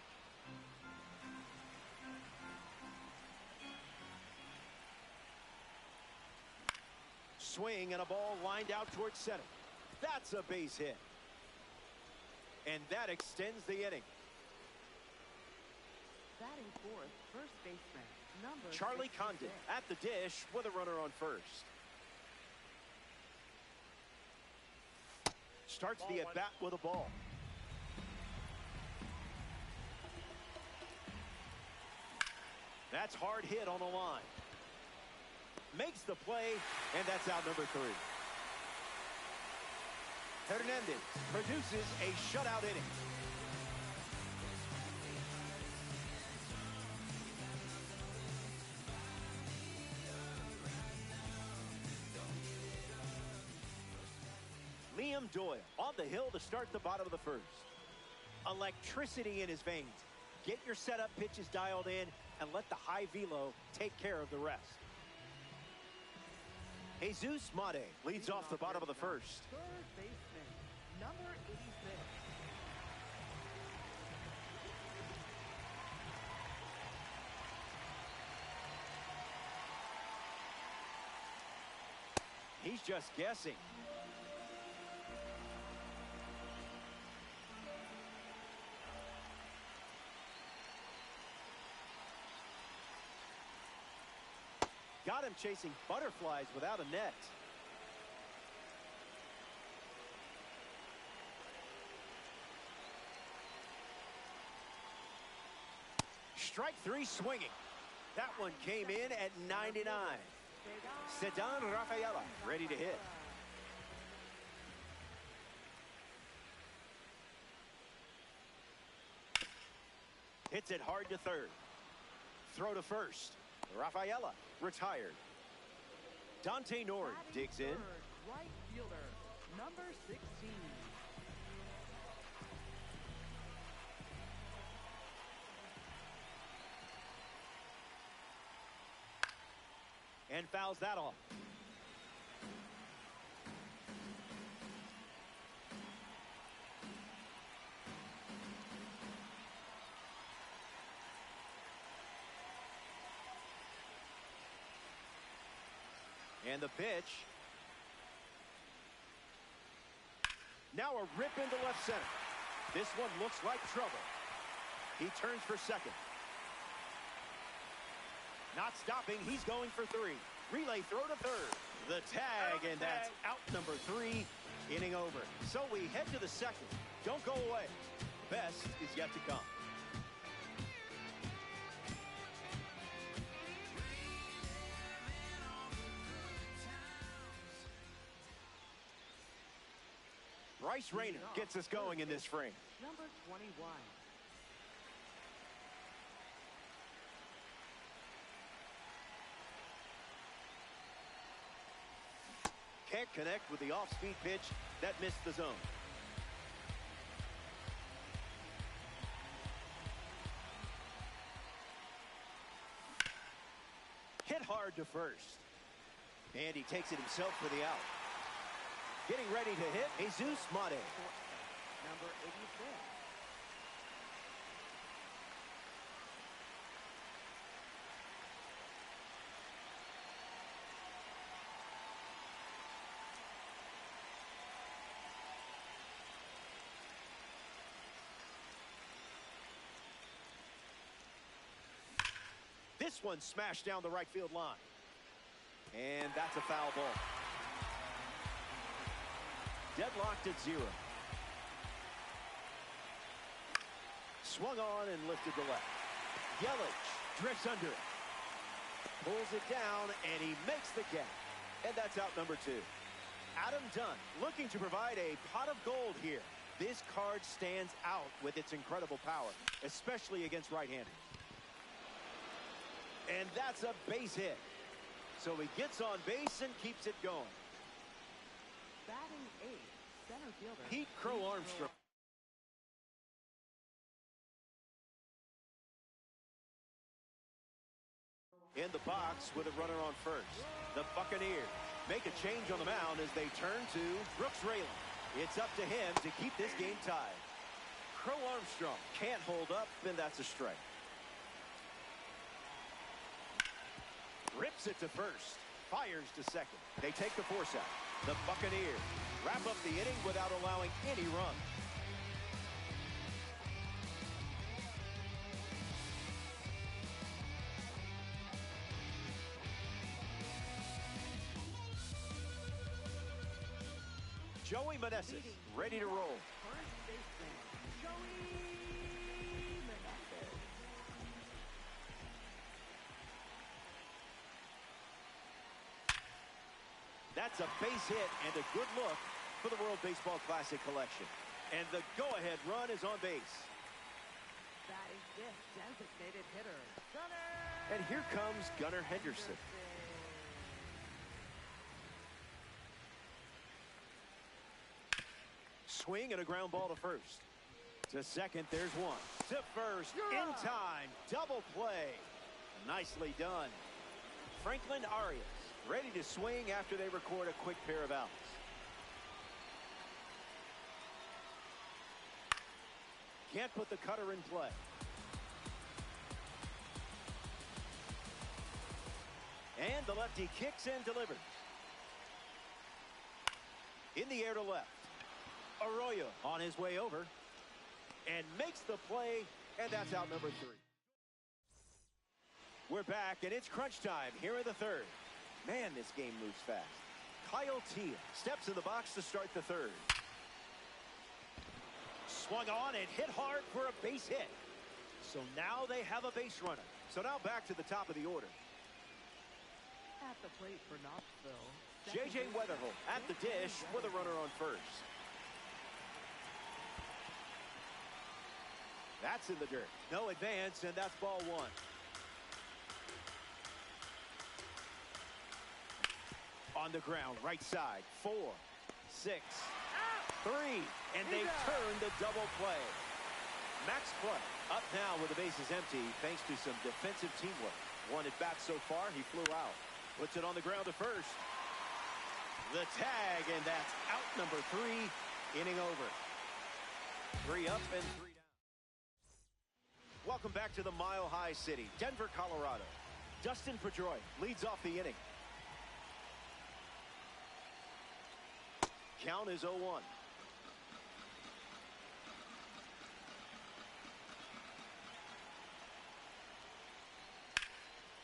Swing and a ball lined out towards center. That's a base hit. And that extends the inning. Batting fourth, first baseman, number Charlie 66. Condon at the dish with a runner on first. Starts the at-bat with a ball. That's hard hit on the line. Makes the play, and that's out number 3. Hernandez produces a shutout inning. Liam Doyle on the hill to start the bottom of the first. Electricity in his veins. Get your setup pitches dialed in and let the high velo take care of the rest. Jesus Mate leads off the bottom of the first. Third baseman, number 86. He's just guessing. Got him chasing butterflies without a net. Strike 3 swinging. That one came in at 99. Sedan Rafaela ready to hit. Hits it hard to third. Throw to first. Rafaela retired. Dante Nord Batting digs in. third, right fielder, number 16. And fouls that off. And the pitch. Now a rip into left center. This one looks like trouble. He turns for second. Not stopping, he's going for 3. Relay throw to third. The tag, and that's out number 3. Inning over. So we head to the second. Don't go away. Best is yet to come. Bryce Rayner gets us going in this frame. Number 21. Can't connect with the off-speed pitch that missed the zone. Hit hard to first. And he takes it himself for the out. Getting ready to hit, Jesus Mate. Number 86. This one smashed down the right field line. And that's a foul ball. Deadlocked at 0. Swung on and lifted to left. Yelich drifts under it. Pulls it down, and he makes the catch. And that's out number 2. Adam Dunn looking to provide a pot of gold here. This card stands out with its incredible power, especially against right-handers. And that's a base hit. So he gets on base and keeps it going. Batting 8, center fielder Pete Crow Armstrong. In the box with a runner on first. The Buccaneers make a change on the mound as they turn to Brooks Rayland. It's up to him to keep this game tied. Crow Armstrong can't hold up, and that's a strike. Rips it to first. Fires to second. They take the force out. The Buccaneers wrap up the inning without allowing any runs. Joey Meneses ready to roll. first baseman, Joey Meneses. That's a base hit and a good look for the World Baseball Classic collection. And the go-ahead run is on base. Batting 5th, designated hitter, Gunnar. And here comes Gunnar Henderson. Swing and a ground ball to first. To second, there's one. To first, in time. Double play. Nicely done. Franklin Arias ready to swing after they record a quick pair of outs. Can't put the cutter in play. And the lefty kicks and delivers. In the air to left. Arroyo on his way over. And makes the play, and that's out number 3. We're back, and it's crunch time here in the 3rd. Man, this game moves fast. Kyle Tia steps in the box to start the 3rd. Swung on and hit hard for a base hit. So now they have a base runner. So now back to the top of the order. At the plate for Knoxville, J.J. Weatherholt at the dish with a runner on first. That's in the dirt. No advance, and that's ball 1. On the ground, right side, 4, 6, 3, and they turn the double play. Max Play up now with the bases empty thanks to some defensive teamwork. 1 at bat so far, he flew out. Puts it on the ground to first. The tag, and that's out number 3, inning over. 3 up and 3 down. Welcome back to the Mile High City, Denver, Colorado. Dustin Pedroia leads off the inning. Count is 0-1.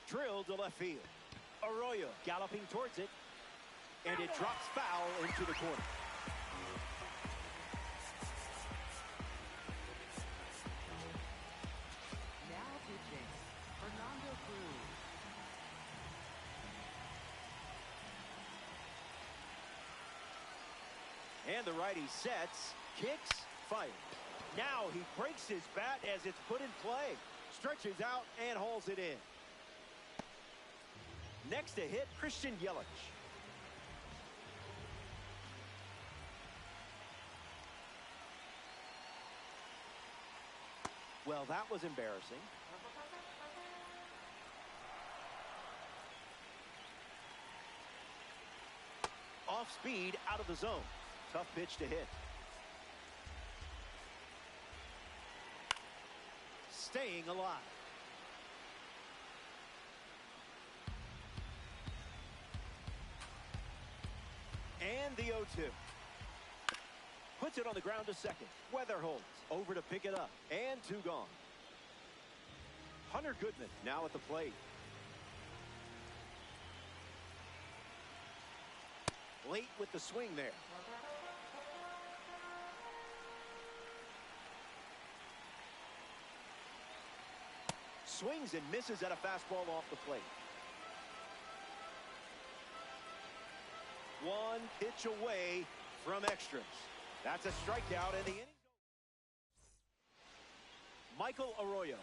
Drilled to left field. Arroyo galloping towards it. And it drops foul into the corner. now pitching, Fernando Cruz. And the righty sets, kicks, fires. Now he breaks his bat as it's put in play. Stretches out and hauls it in. Next to hit, Christian Yelich. Well, that was embarrassing. Off speed, out of the zone. Tough pitch to hit. Staying alive. And the 0-2. Puts it on the ground to second. Weather holds. Over to pick it up. And 2 gone. Hunter Goodman now at the plate. Late with the swing there. Swings and misses at a fastball off the plate. 1 pitch away from extras. That's a strikeout, and the inning's over. Michael Arroyo.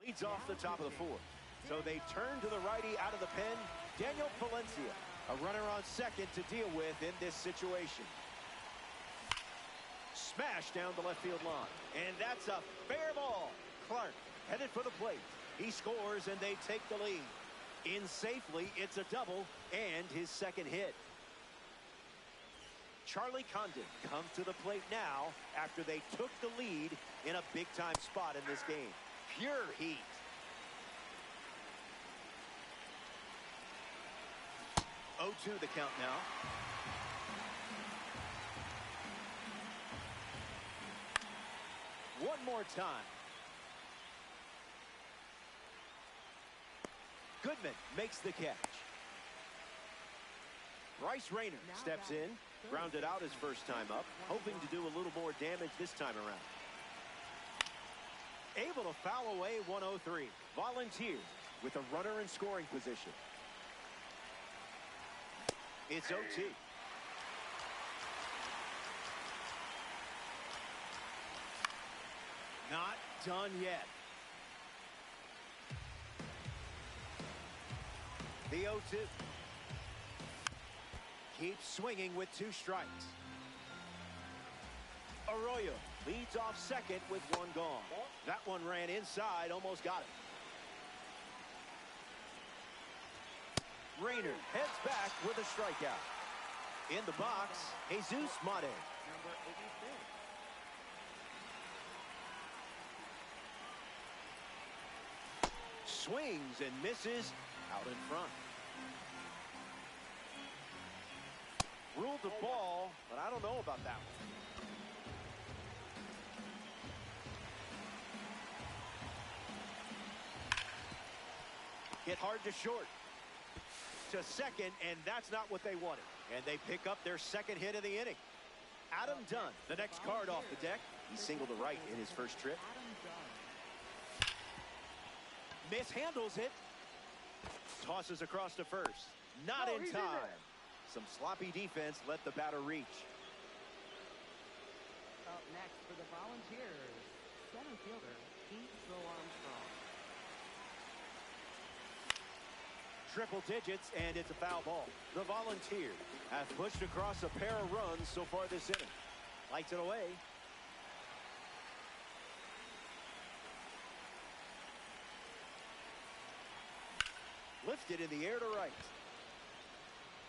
Leads off the top of the 4th. So they turn to the righty out of the pen, Daniel Palencia. A runner on second to deal with in this situation. Smash down the left field line. And that's a fair ball. Clark headed for the plate. He scores and they take the lead. In safely, it's a double and his second hit. Charlie Condon comes to the plate now after they took the lead in a big-time spot in this game. Pure heat. Oh, 0-2 the count now. One more time. Goodman makes the catch. Bryce Rayner steps in, grounded out his first time up, hoping to do a little more damage this time around. Able to foul away 103. Volunteer with a runner in scoring position. It's 0-2. Not done yet. The 0-2. Keeps swinging with 2 strikes. Arroyo leads off second with 1 gone. That one ran inside, almost got it. Rayner heads back with a strikeout. In the box, Jesus Mate. Number 86. Swings and misses out in front. Ruled the ball, but I don't know about that one. Hit hard to short. To second, and that's not what they wanted. And they pick up their second hit of the inning. Adam Dunn, the next card off the deck. He singled to right in his first trip. Mishandles it. Tosses across to first. Not in time. Some sloppy defense let the batter reach. Up next for the Volunteers, center fielder Pete Armstrong. Triple digits, and it's a foul ball. The Volunteers have pushed across a pair of runs so far this inning. Lights it away. Lifted in the air to right.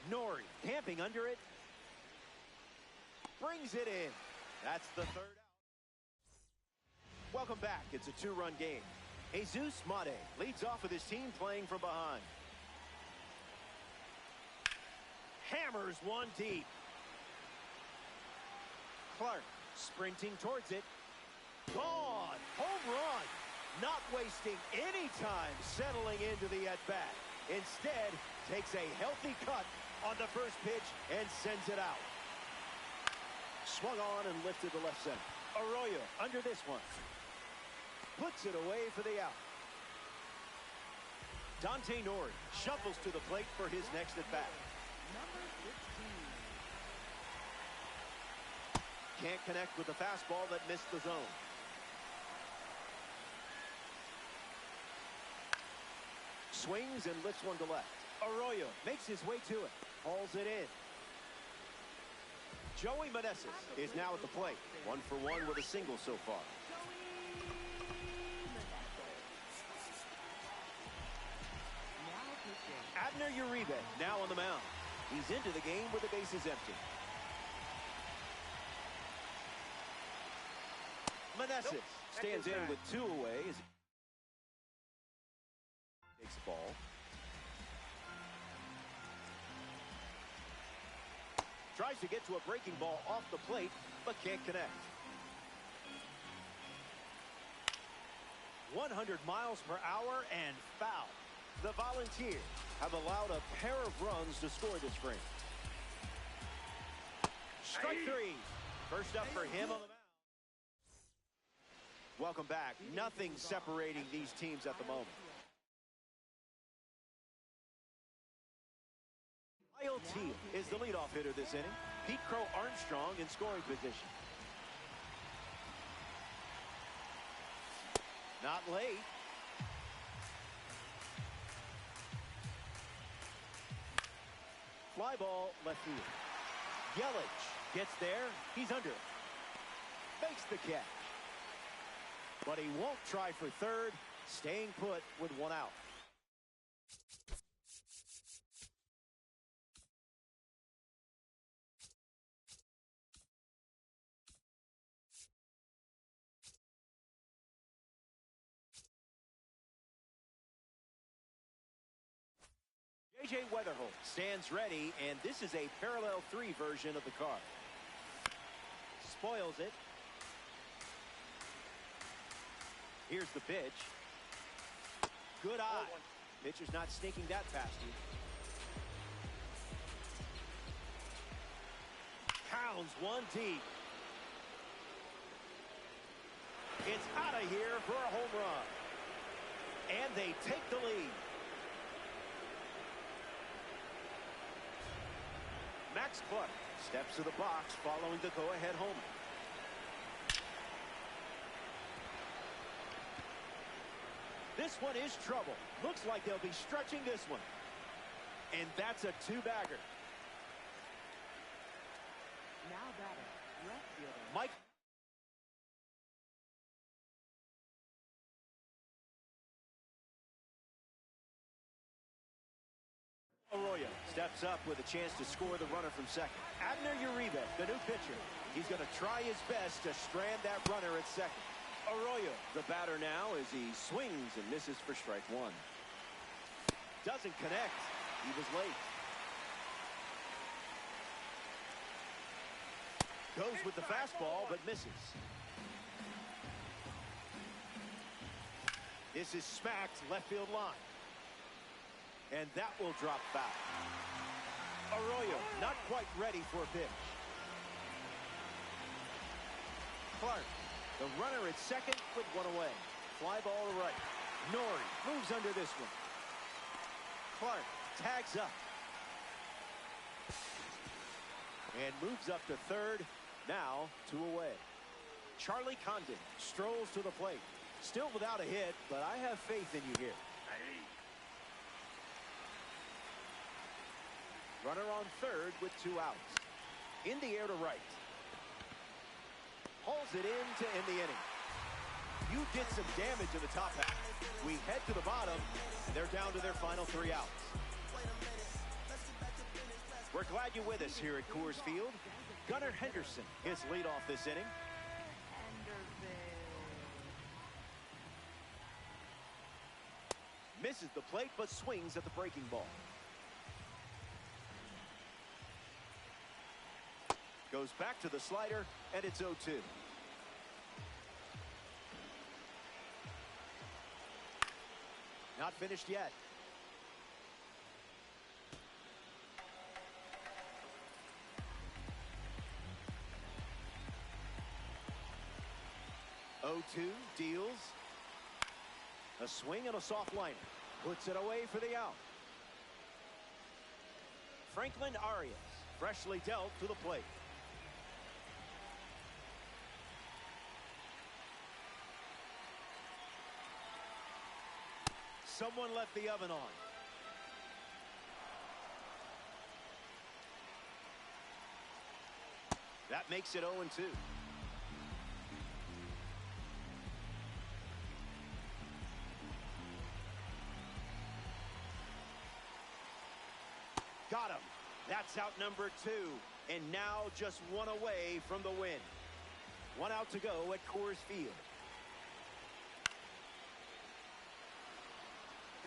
Nori camping under it. Brings it in. That's the 3rd out. Welcome back. It's a 2-run game. Jesus Mate leads off with his team playing from behind. Hammers one deep. Clark sprinting towards it. Gone. Home run. Not wasting any time settling into the at-bat. Instead, takes a healthy cut on the first pitch and sends it out. Swung on and lifted to left center. Arroyo under this one. Puts it away for the out. Dante Nori shuffles to the plate for his next at-bat. Number 15. Can't connect with the fastball that missed the zone. Swings and lifts one to left. Arroyo makes his way to it. Hauls it in. Joey Meneses is now at the plate. 1 for 1 with a single so far. Abner Uribe now on the mound. He's into the game with the bases empty. Meneses stands in with 2 away as he takes the ball. Tries to get to a breaking ball off the plate, but can't connect. 100 miles per hour and foul. The Volunteers have allowed a pair of runs to score this frame. Strike 3. First up for him on the mound. Welcome back. Nothing separating these teams at the moment. Kyle Teal is the leadoff hitter this inning. Pete Crow Armstrong in scoring position. Not late. Fly ball left field. Yelich gets there. He's under it. Makes the catch. But he won't try for third. Staying put with 1 out. J.J. Weatherholt stands ready, and this is a parallel 3 version of the card. Spoils it. Here's the pitch. Good eye. Pitcher's not sneaking that past you. Pounds 1 deep. It's out of here for a home run. And they take the lead. Max Clark steps to the box following the go-ahead homer. This one is trouble. Looks like they'll be stretching this one. And that's a 2-bagger. Now batter, left fielder Mike Arroyo steps up with a chance to score the runner from second. Abner Uribe, the new pitcher. He's going to try his best to strand that runner at second. Arroyo, the batter now, as he swings and misses for strike 1. Doesn't connect. He was late. Goes with the fastball, but misses. This is smacked left field line. And that will drop foul. Arroyo not quite ready for a pitch. Clark, the runner at second with 1 away. Fly ball to right. Nori moves under this one. Clark tags up. And moves up to third. Now 2 away. Charlie Condon strolls to the plate. Still without a hit, but I have faith in you here. Runner on third with 2 outs. In the air to right. Hauls it in to end the inning. You did some damage in the top half. We head to the bottom, and they're down to their final 3 outs. We're glad you're with us here at Coors Field. Gunnar Henderson hits leadoff this inning. Misses the plate, but swings at the breaking ball. Goes back to the slider, and it's 0-2. Not finished yet. Deals. A swing and a soft liner. Puts it away for the out. Franklin Arias freshly dealt to the plate. Someone left the oven on. That makes it 0-2. Got him. That's out number 2. And now just one away from the win. One out to go at Coors Field.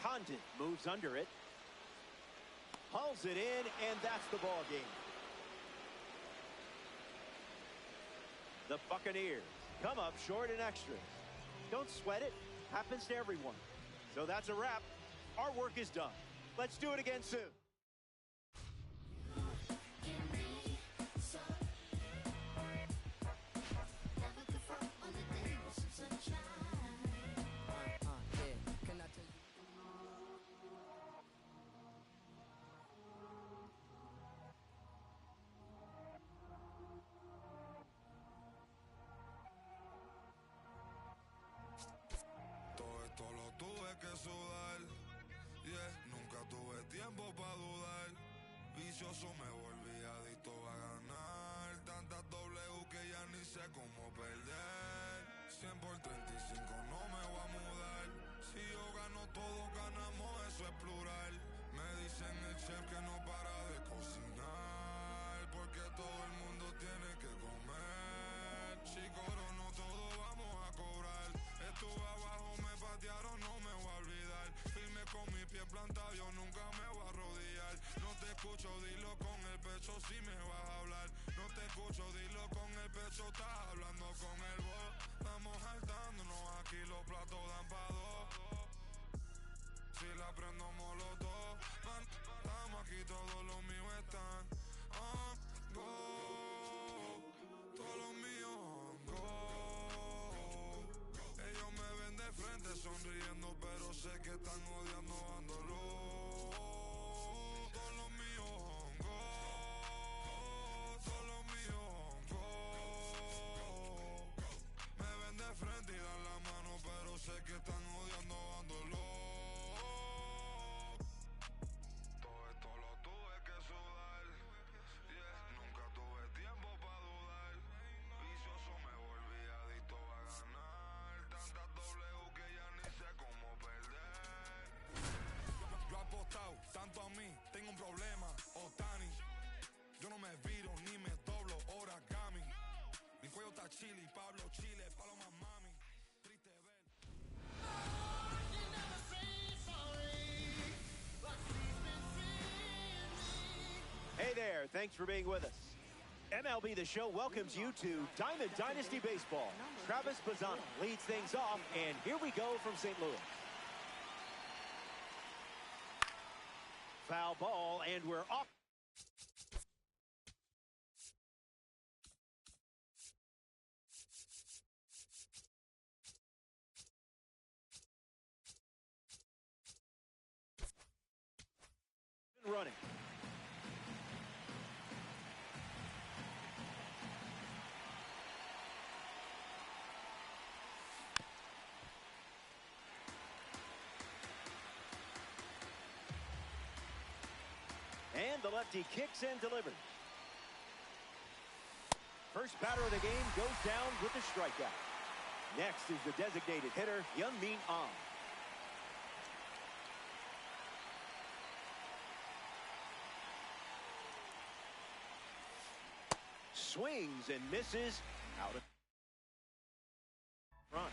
Condon moves under it. Hauls it in, and that's the ball game. The Buccaneers come up short in extras. Don't sweat it. Happens to everyone. So that's a wrap. Our work is done. Let's do it again soon. Todo esto lo tuve que sudar, yeah, nunca tuve tiempo para dudar. Vicioso me volví adicto a ganar. Tantas W que ya ni sé cómo perder. 100 por 35 no me voy a mudar. Si yo gano todos ganamos, eso es plural. Me dicen el chef que no para de cocinar, porque todo el mundo tiene que comer. Si corono todo vamos a cobrar. Estuve abajo, me patearon, no me voy a olvidar. Firme con mi pie plantado, yo nunca me voy a arrodillar. No te escucho, dilo con el pecho si me vas a hablar. No te escucho, dilo con el pecho, estás hablando con el voz. Estamos saltándonos, aquí los platos dan pa' dos. Si la prendo molotov, man, estamos aquí, todos los míos están on go. Todos los míos on go. Ellos me ven de frente sonriendo, pero sé que están odiando, dándolo. Todos los míos on go. Todos los míos on go. Me ven de frente y dan la mano, pero sé que están odiando, dándolo. Todo esto lo tuve que sudar, yeah, nunca tuve tiempo para dudar. Vicioso me volví adicto a ganar. Tantas W que ya ni sé cómo perder. Yo he apostado tanto a mí, tengo un problema, Otani. Yo no me viro ni me doblo, origami. Mi cuello está chili, Pablo Chile, paloma mami. Triste ver. Hey there, thanks for being with us. MLB The Show welcomes you to Diamond Dynasty Baseball. Travis Bazzano leads things off, and here we go from St. Louis. Foul ball, and we're off. Running. And the lefty kicks and delivers. First batter of the game goes down with a strikeout. Next is the designated hitter, Young-Min Ahn. Swings and misses out of front.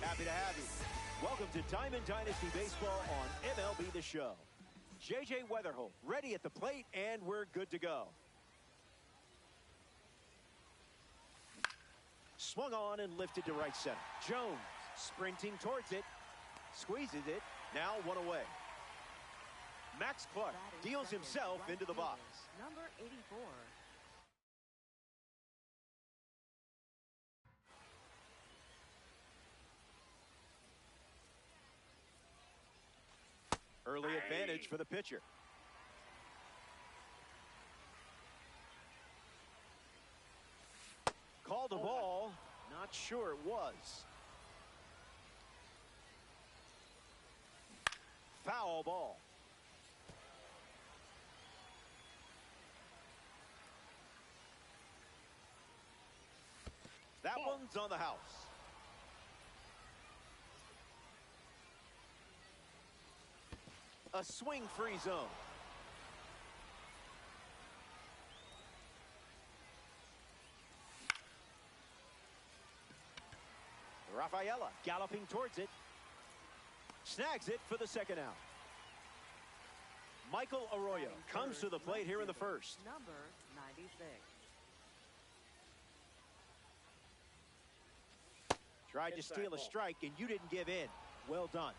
Happy to have you. Welcome to Diamond Dynasty Baseball on MLB The Show. J.J. Weatherholt ready at the plate, and we're good to go. Swung on and lifted to right center. Jones sprinting towards it. Squeezes it. Now one away. Max Clark deals himself into the box. Number 84. Early advantage for the pitcher. Called a ball. Not sure it was. Foul ball. That one's on the house. A swing-free zone. Rafaela galloping towards it. Snags it for the second out. Michael Arroyo comes to the plate here in the first. Number 96. Tried to steal a strike, and you didn't give in. Well done.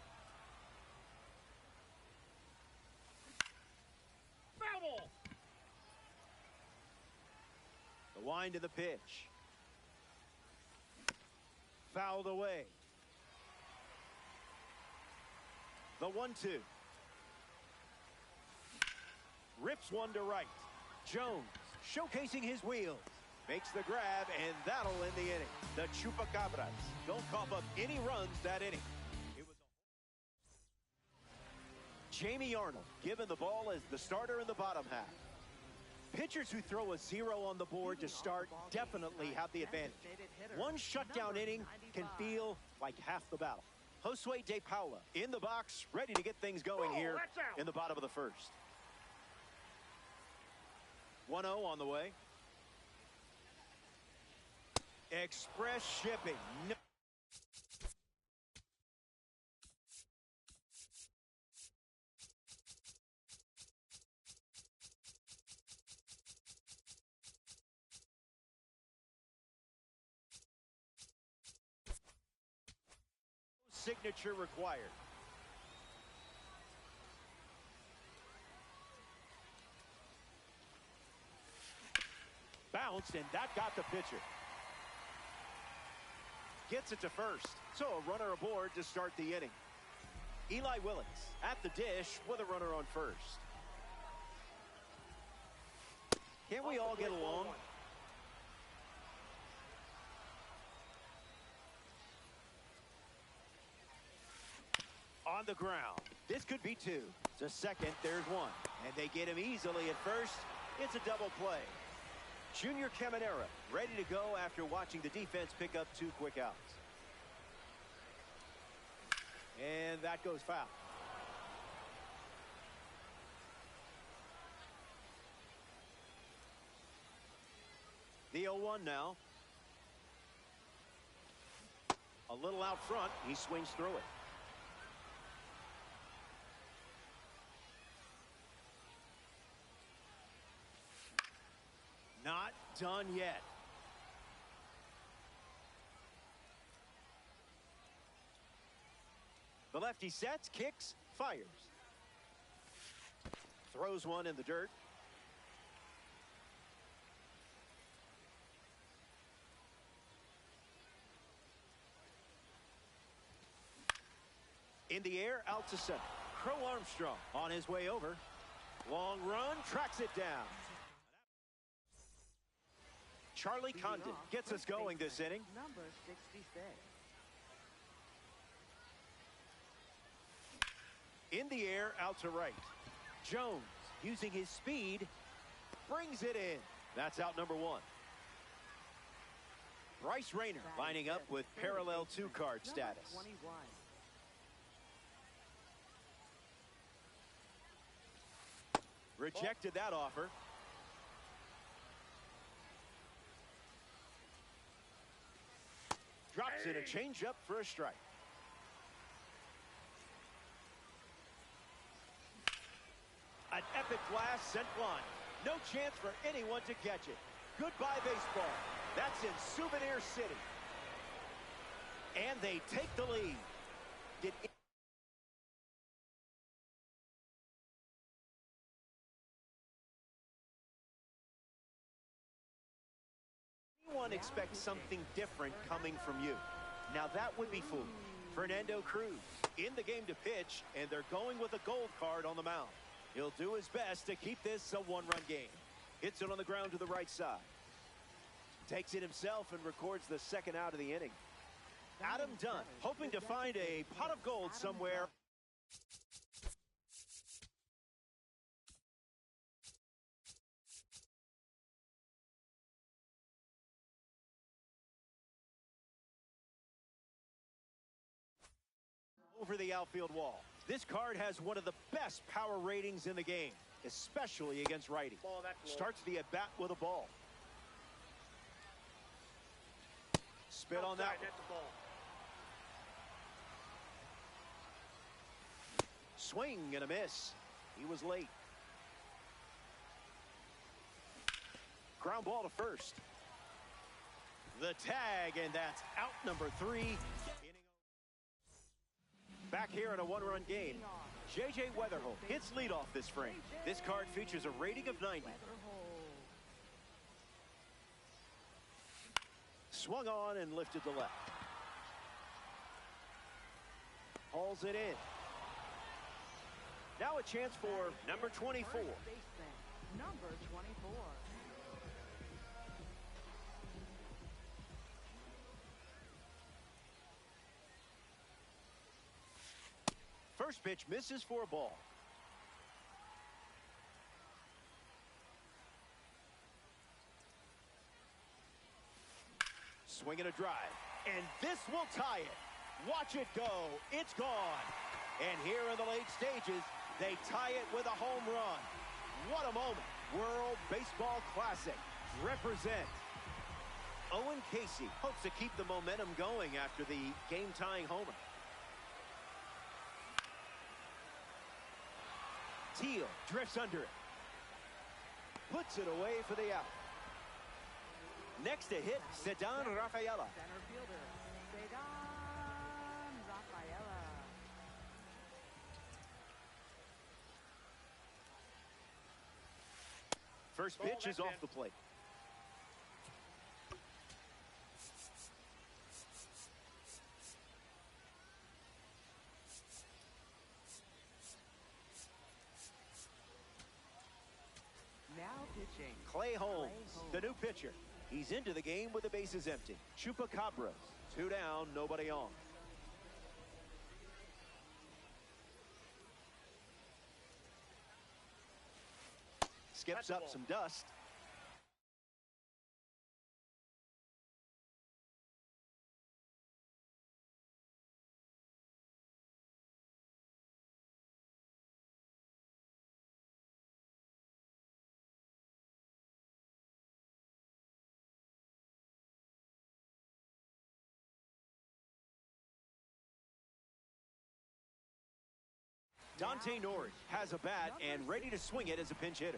Foul! The wind of the pitch. Fouled away. The 1-2. Rips one to right. Jones showcasing his wheels. Makes the grab, and that'll end the inning. The Chupacabras don't cough up any runs that inning. It was Jamie Arnold given the ball as the starter in the bottom half. Pitchers who throw a 0 on the board to start definitely have the advantage. One shutdown inning can feel like half the battle. Josue De Paula in the box, ready to get things going here in the bottom of the first. 1-0 on the way. Express shipping. No. Signature required. Bounced, and that got the pitcher. Gets it to first. So a runner aboard to start the inning. Eli Willits at the dish with a runner on first. Can't we all get along? On the ground. This could be two. To second, there's one. And they get him easily at first. It's a double play. Junior Caminera ready to go after watching the defense pick up 2 quick outs. And that goes foul. The 0-1 now. A little out front. He swings through it. Not done yet. The lefty sets, kicks, fires. Throws one in the dirt. In the air, out to center. Crow Armstrong on his way over. Long run, tracks it down. Charlie Condon gets us going this inning. Number 66. In the air, out to right. Jones, using his speed, brings it in. That's out number 1. Bryce Rayner lining up with parallel 2-card status. 21. Rejected that offer. Drops in a changeup for a strike. An epic blast sent flying. No chance for anyone to catch it. Goodbye, baseball. That's in Souvenir City. And they take the lead. Anyone expects something different coming from you? Now that would be foolish. Fernando Cruz in the game to pitch, and they're going with a gold card on the mound. He'll do his best to keep this a one-run game. Hits it on the ground to the right side. Takes it himself and records the second out of the inning. Adam Dunn hoping to find a pot of gold somewhere. Over the outfield wall. This card has one of the best power ratings in the game, especially against righty. Starts the at-bat with a ball. Spit on that one. Swing and a miss. He was late. Ground ball to first. The tag, and that's out number 3. Back here in a one-run game, J.J. Weatherholt hits leadoff this frame. This card features a rating of 90. Swung on and lifted to left. Hauls it in. Now a chance for number 24. Number 24. First pitch misses for a ball. Swinging a drive. And this will tie it. Watch it go. It's gone. And here in the late stages, they tie it with a home run. What a moment. World Baseball Classic. Represent. Owen Casey hopes to keep the momentum going after the game-tying homer. Teal drifts under it. Puts it away for the out. Next to hit, Ceddanne Rafaela. Center fielder, Ceddanne Rafaela. First pitch is off the plate. Now pitching. Clay Holmes, the new pitcher. He's into the game with the bases empty. Chupacabras, 2 down, nobody on. Skips up some dust. Dante Norris has a bat and ready to swing it as a pinch hitter.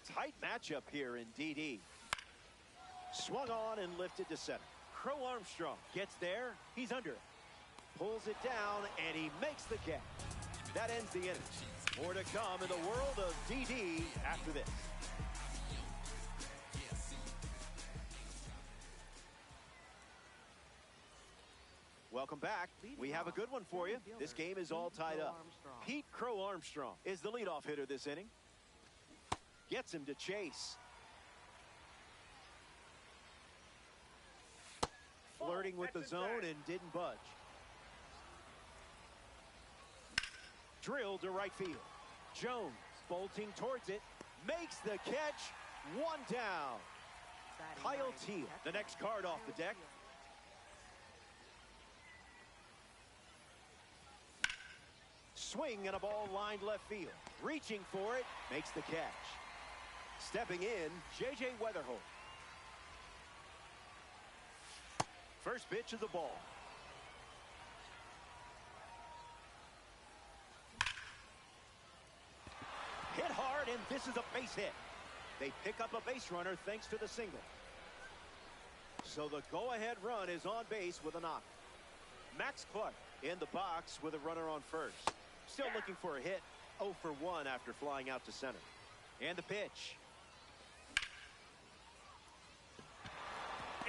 Tight matchup here in DD. Swung on and lifted to center. Crow Armstrong gets there. He's under it. Pulls it down, and he makes the catch. That ends the inning. More to come in the world of DD after this. Welcome back. We have a good one for you. This game is all tied up. Pete Crow Armstrong is the leadoff hitter this inning. Gets him to chase. Flirting with the zone and didn't budge. Drilled to right field. Jones bolting towards it. Makes the catch. 1 down. Kyle Teal, the next card off the deck. Swing and a ball lined left field. Reaching for it, makes the catch. Stepping in, J.J. Weatherholt. First pitch of the ball. This is a base hit. They pick up a base runner thanks to the single. So the go-ahead run is on base with a knock. Max Clark in the box with a runner on first. Still looking for a hit. 0 for 1 after flying out to center. And the pitch.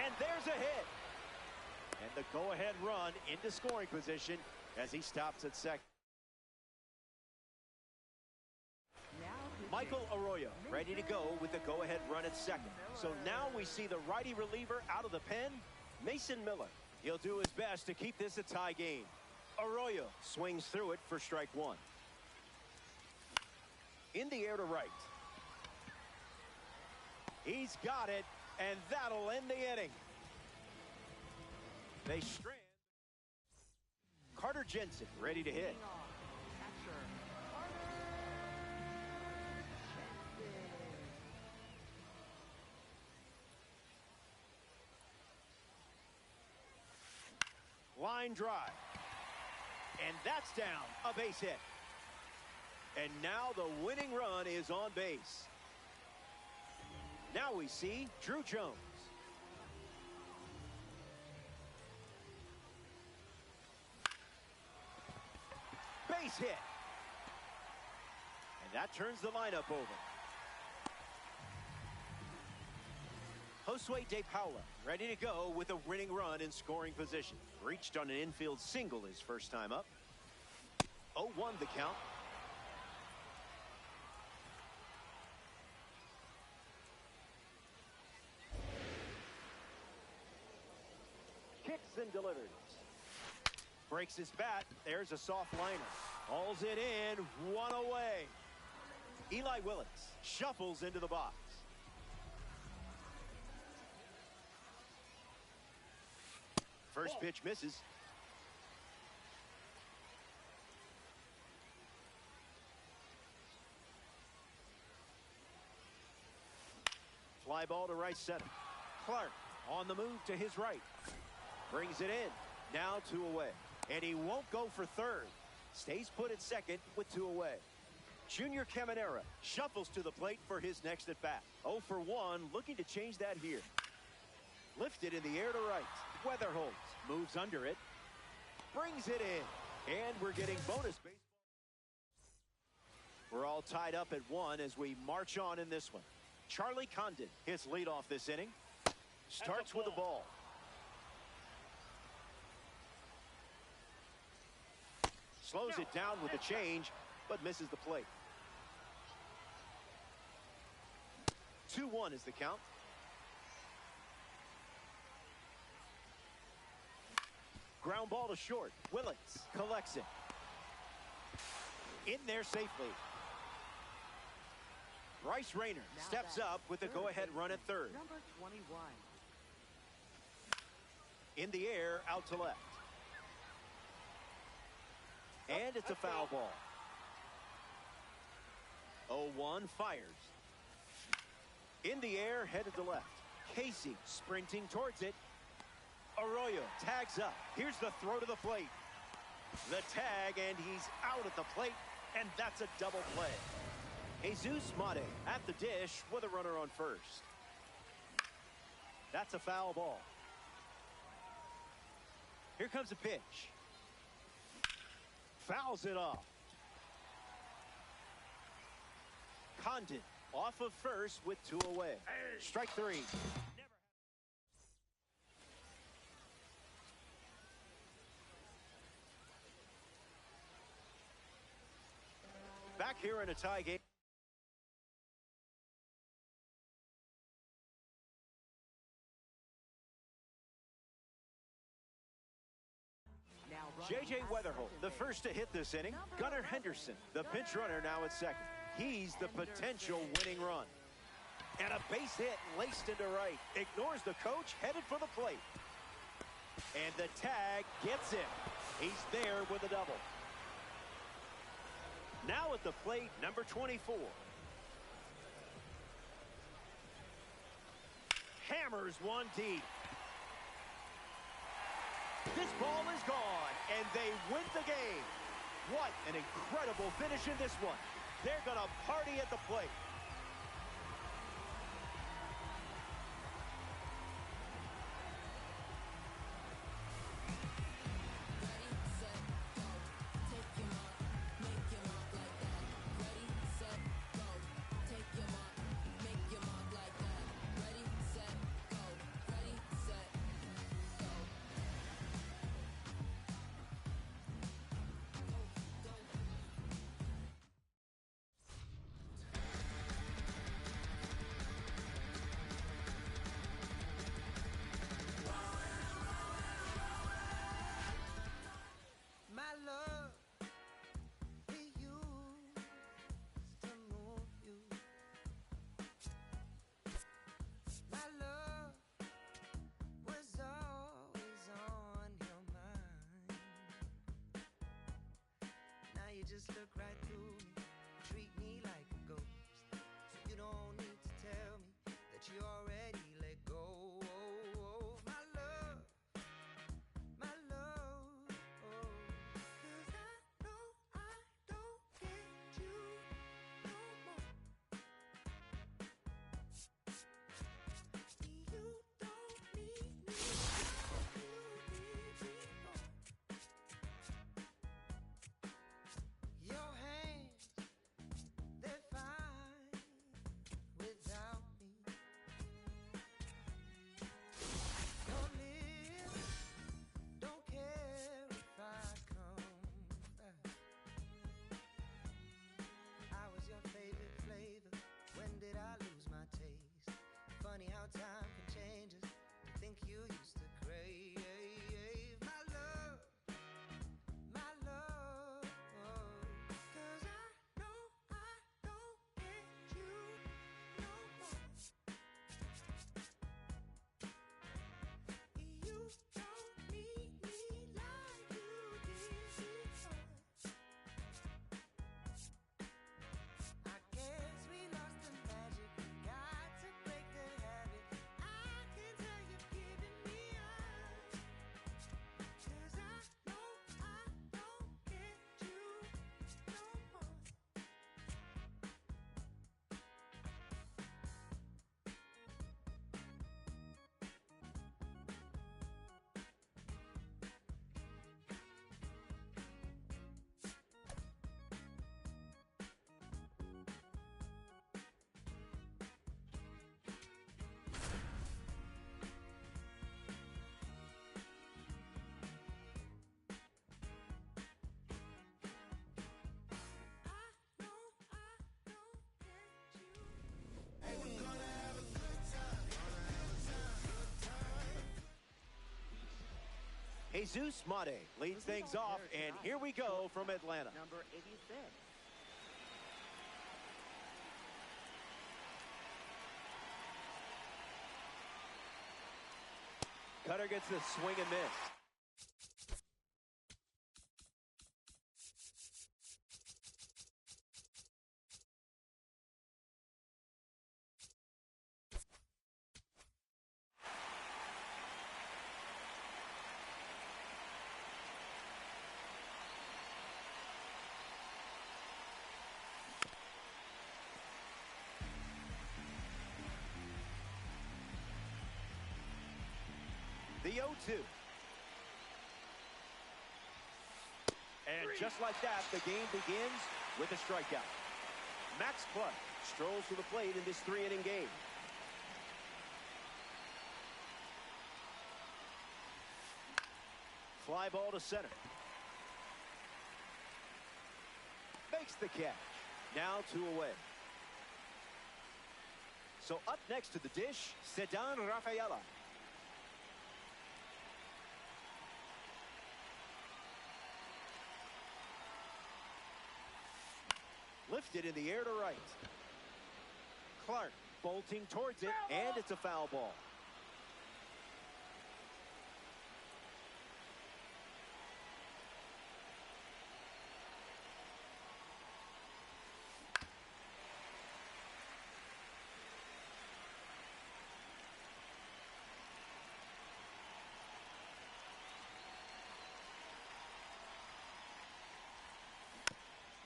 And there's a hit. And the go-ahead run into scoring position as he stops at second. Michael Arroyo ready to go with the go-ahead run at second. So now we see the righty reliever out of the pen, Mason Miller. He'll do his best to keep this a tie game. Arroyo swings through it for strike one. In the air to right. He's got it, and that'll end the inning. They strand. Carter Jensen ready to hit. Line drive. And that's down. A base hit. And now the winning run is on base. Now we see Drew Jones. Base hit. And that turns the lineup over. Josue De Paula ready to go with a winning run in scoring position. Reached on an infield single his first time up. 0-1 the count. Kicks and delivers. Breaks his bat. There's a soft liner. Hauls it in. One away. Eli Willits shuffles into the box. First pitch misses. Fly ball to right center. Clark on the move to his right. Brings it in. Now 2 away. And he won't go for third. Stays put at second with 2 away. Junior Caminera shuffles to the plate for his next at bat. 0 for 1, looking to change that here. Lifted in the air to right. Weatherholt moves under it. Brings it in. And we're getting bonus baseball. We're all tied up at 1 as we march on in this one. Charlie Condon, his leadoff this inning. Starts with a ball. Slows it down with a change, but misses the plate. 2-1 is the count. Ground ball to short. Willits collects it. In there safely. Bryce Rayner steps up with the go-ahead run at third. Number 21. In the air, out to left. And it's a foul ball. 0-1 fires. In the air, headed to left. Casey sprinting towards it. Arroyo tags up. Here's the throw to the plate. The tag, and he's out at the plate, and that's a double play. Jesus Mate at the dish with a runner on first. That's a foul ball. Here comes a pitch. Fouls it off. Condon off of first with 2 away. Strike 3. Back here in a tie game. J.J. Weatherholt, the first to hit this inning. Gunnar Henderson, the pinch runner, now at second. He's the potential winning run. And a base hit laced into right. Ignores the coach, headed for the plate. And the tag gets him. He's there with a double. Now at the plate, number 24. Hammers one deep. This ball is gone, and they win the game. What an incredible finish in this one. They're going to party at the plate. funny how time can change us. I think you used to crave my love, my love. 'Cause I know I don't get you no more. You don't need me like you did before. I guess we lost the magic. Got to break the habit. I can tell you're giving me up. 'Cause I know I don't get you no more. Jesus Mate leads things off, and here we go from Atlanta. Number 86. Cutter gets the swing and miss. The 0-2. And just like that, the game begins with a strikeout. Max Clutch strolls to the plate in this 3-inning game. Fly ball to center. Makes the catch. Now 2 away. So up next to the dish, Ceddanne Rafaela. Lifted in the air to right. Clark bolting towards it, and it's a foul ball.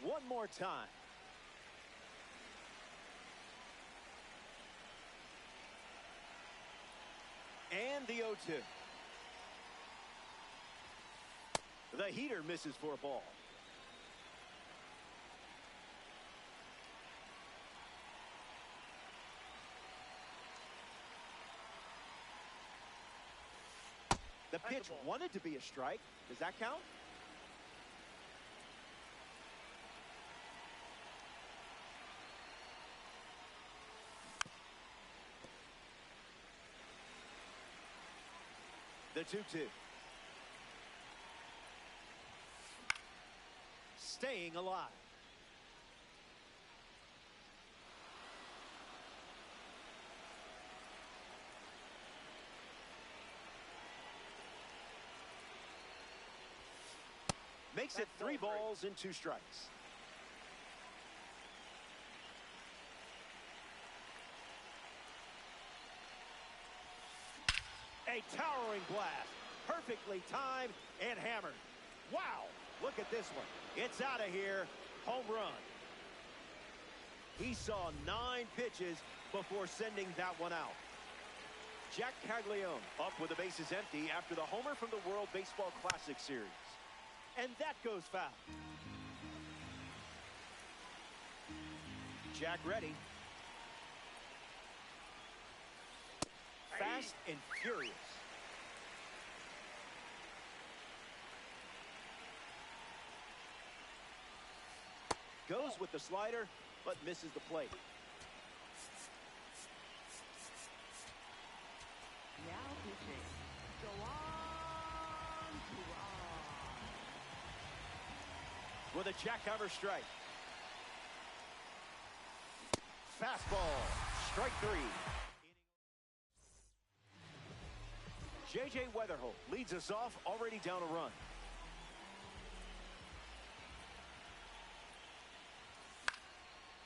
One more time. And the 0-2. The heater misses for a ball. The pitch wanted to be a strike. Does that count? The 2-2. Staying alive. Makes it 3 balls and 2 strikes. A towering blast, perfectly timed and hammered. Wow, look at this one. It's out of here, home run. He saw 9 pitches before sending that one out. Jack Caglione up with the bases empty after the homer from the World Baseball Classic Series. And that goes foul. Jack ready. Fast and furious. Goes with the slider, but misses the plate. with a jackhammer strike. Fastball, strike 3. J.J. Weatherholt leads us off, already down a run.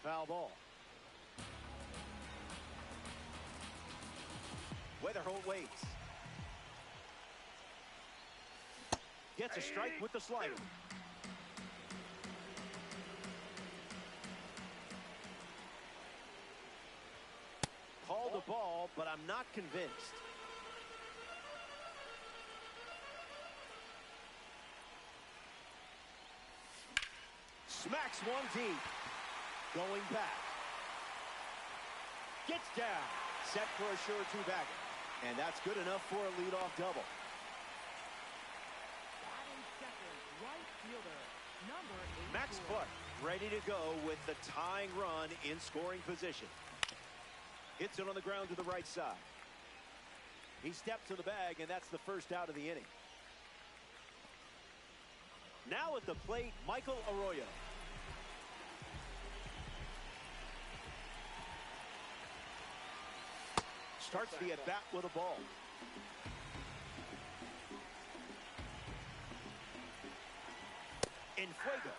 Foul ball. Weatherholt waits. Gets a strike with the slider. Called the ball, but I'm not convinced. Smacks one deep. Going back. Gets down. Set for a sure two bagger. And that's good enough for a leadoff double. Batting second, right fielder, number 84. Max Clark ready to go with the tying run in scoring position. Hits it on the ground to the right side. He steps to the bag, and that's the first out of the inning. Now at the plate, Michael Arroyo. Starts the at-bat with a ball. In Fuego.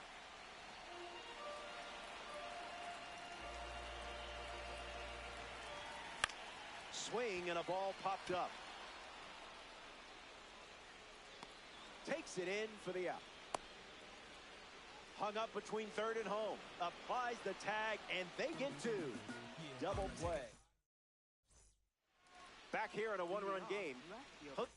Swing and a ball popped up. Takes it in for the out. Hung up between third and home. Applies the tag, and they get two. Double play. Back here in a one-run game. Left fielder,